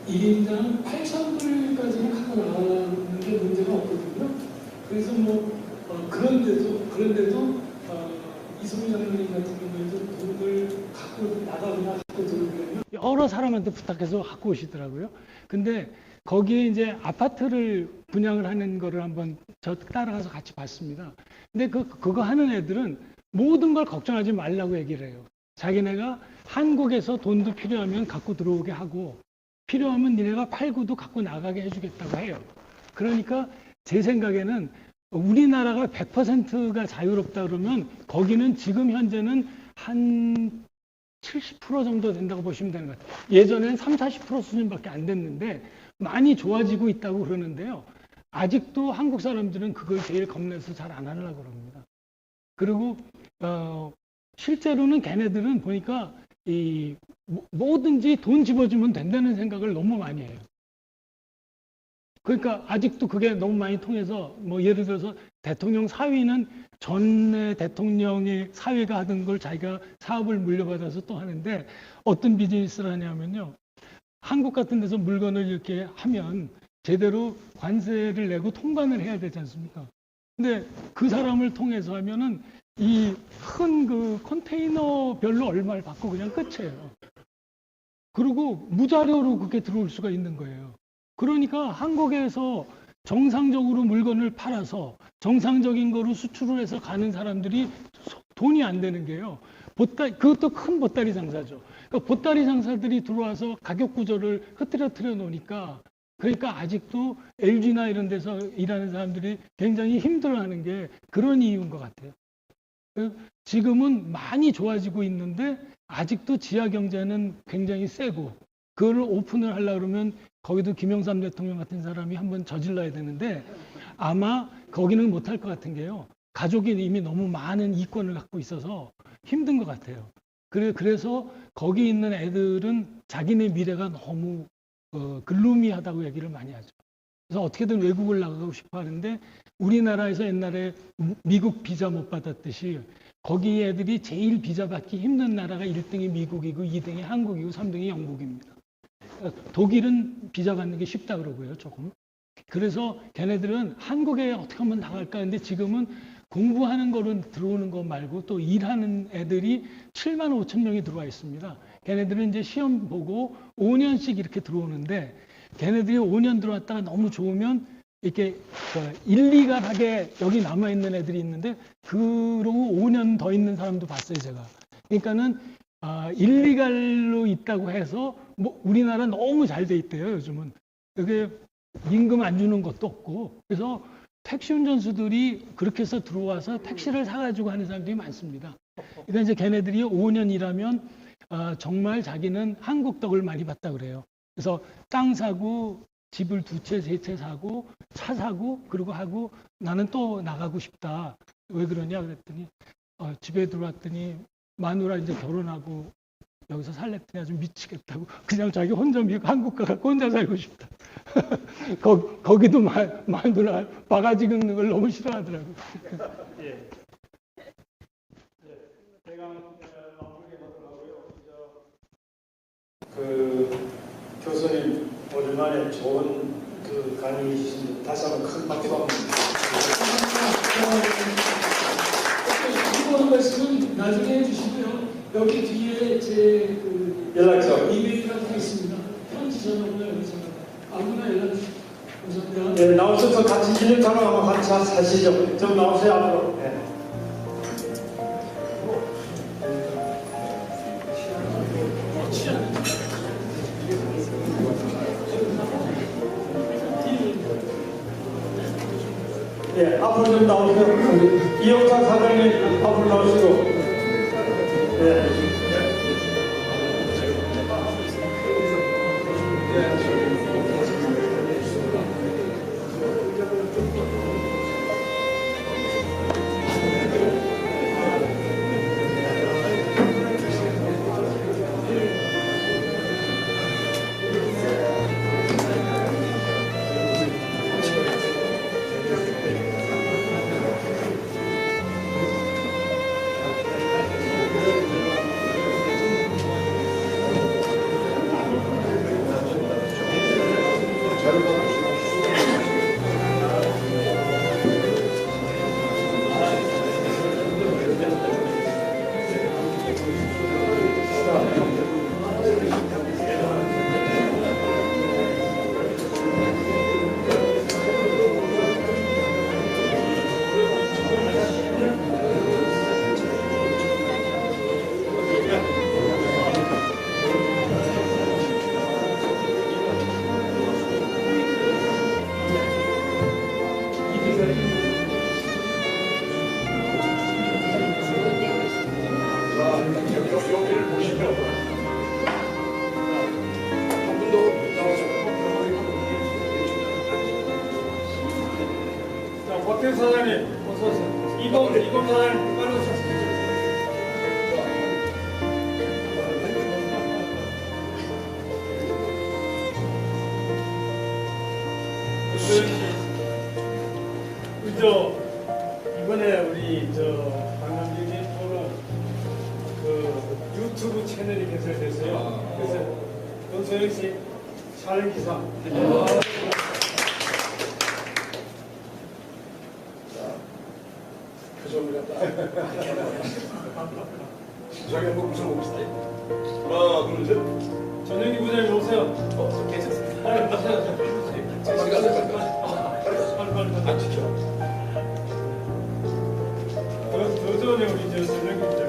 1인당 8,000불까지는 갖고 나가는 게 문제가 없거든요. 그래서 그런데도 이성희 장로님 같은 경우에도 돈을 갖고 나가거나 갖고 들어오려면 여러 사람한테 부탁해서 갖고 오시더라고요. 근데 거기에 이제 아파트를 분양을 하는 거를 한번 저 따라가서 같이 봤습니다. 근데 그거 하는 애들은 모든 걸 걱정하지 말라고 얘기를 해요. 자기네가 한국에서 돈도 필요하면 갖고 들어오게 하고 필요하면 니네가 팔고도 갖고 나가게 해주겠다고 해요. 그러니까 제 생각에는 우리나라가 100%가 자유롭다 그러면 거기는 지금 현재는 한 70% 정도 된다고 보시면 되는 것 같아요. 예전에는 30, 40% 수준밖에 안 됐는데 많이 좋아지고 있다고 그러는데요. 아직도 한국 사람들은 그걸 제일 겁내서 잘 안 하려고 그럽니다. 그리고 실제로는 걔네들은 보니까 뭐든지 돈 집어주면 된다는 생각을 너무 많이 해요. 그러니까 아직도 그게 너무 많이 통해서 뭐 예를 들어서 대통령 사위는 전에 대통령이 사위가 하던 걸 자기가 사업을 물려받아서 또 하는데 어떤 비즈니스를 하냐면요. 한국 같은 데서 물건을 이렇게 하면 제대로 관세를 내고 통관을 해야 되지 않습니까? 근데 그 사람을 통해서 하면은 이 큰 그 컨테이너별로 얼마를 받고 그냥 끝이에요. 그리고 무자료로 그게 들어올 수가 있는 거예요. 그러니까 한국에서 정상적으로 물건을 팔아서 정상적인 거로 수출을 해서 가는 사람들이 돈이 안 되는 게요. 그것도 큰 보따리 장사죠. 그러니까 보따리 장사들이 들어와서 가격 구조를 흐트러뜨려 놓으니까 그러니까 아직도 LG나 이런 데서 일하는 사람들이 굉장히 힘들어하는 게 그런 이유인 것 같아요. 지금은 많이 좋아지고 있는데 아직도 지하 경제는 굉장히 세고 그걸 오픈을 하려고 그러면 거기도 김영삼 대통령 같은 사람이 한번 저질러야 되는데 아마 거기는 못할 것 같은 게요. 가족이 이미 너무 많은 이권을 갖고 있어서 힘든 것 같아요. 그래서 거기 있는 애들은 자기네 미래가 너무 글루미하다고 얘기를 많이 하죠. 그래서 어떻게든 외국을 나가고 싶어 하는데 우리나라에서 옛날에 미국 비자 못 받았듯이 거기 애들이 제일 비자 받기 힘든 나라가 1등이 미국이고 2등이 한국이고 3등이 영국입니다. 독일은 비자 받는 게 쉽다 그러고요, 조금. 그래서 걔네들은 한국에 어떻게 하면 나갈까 하는데 지금은 공부하는 거로 들어오는 거 말고 또 일하는 애들이 7만 5천 명이 들어와 있습니다. 걔네들은 이제 시험 보고 5년씩 이렇게 들어오는데 걔네들이 5년 들어왔다가 너무 좋으면 이렇게 일리갈하게 여기 남아있는 애들이 있는데 그러고 5년 더 있는 사람도 봤어요, 제가. 그러니까는 일리갈로 있다고 해서 뭐 우리나라 너무 잘 돼 있대요, 요즘은. 그게 임금 안 주는 것도 없고 그래서 택시 운전수들이 그렇게 해서 들어와서 택시를 사가지고 하는 사람들이 많습니다. 그러니까 이제 걔네들이 5년 일하면 정말 자기는 한국 덕을 많이 봤다 그래요. 그래서 땅 사고 집을 2채, 3채 사고 차 사고 그러고 하고 나는 또 나가고 싶다. 왜 그러냐 그랬더니 집에 들어왔더니 마누라 이제 결혼하고 여기서 살랬더니 아주 미치겠다고 그냥 자기 혼자 미국 한국 가갖고 혼자 살고 싶다. 거기도 마누라 바가지 긁는 걸 너무 싫어하더라고요. 예. 제가 마무리해 보려고요. 그 교수님 오랜만에 좋은 그 강의 주신 다시 한번 큰 박수 한번. 궁금한 말씀은 나중에 해주시고요. 여기 뒤에 제 연락처. 이메일이라고 있습니다. 편지 전화번호 여기서 아무나 연락 주시고 감사합니다. 네, 나오셔서 같이 1년 전화하고 같이 사시죠. 좀 나오세요 앞으로. 네. 예, 앞으로 좀 나오세요. 이영찬 사장님 앞으로 나오시고. 예. 박태수 사장님, 어서 오세요. 이범 사장님, 빨리 오셨습니다. 이번에 우리 관광객님 포럼 유튜브 채널이 개설됐어요. 그래서 권소영 씨 촬영 기사. 저기 한번 웃어봅시다. 하나, 둘, 셋. 전영기 부장님 오세요. 괜찮습니다. 빨리 안 지켜. 더 전에 우리 전영기 부장님.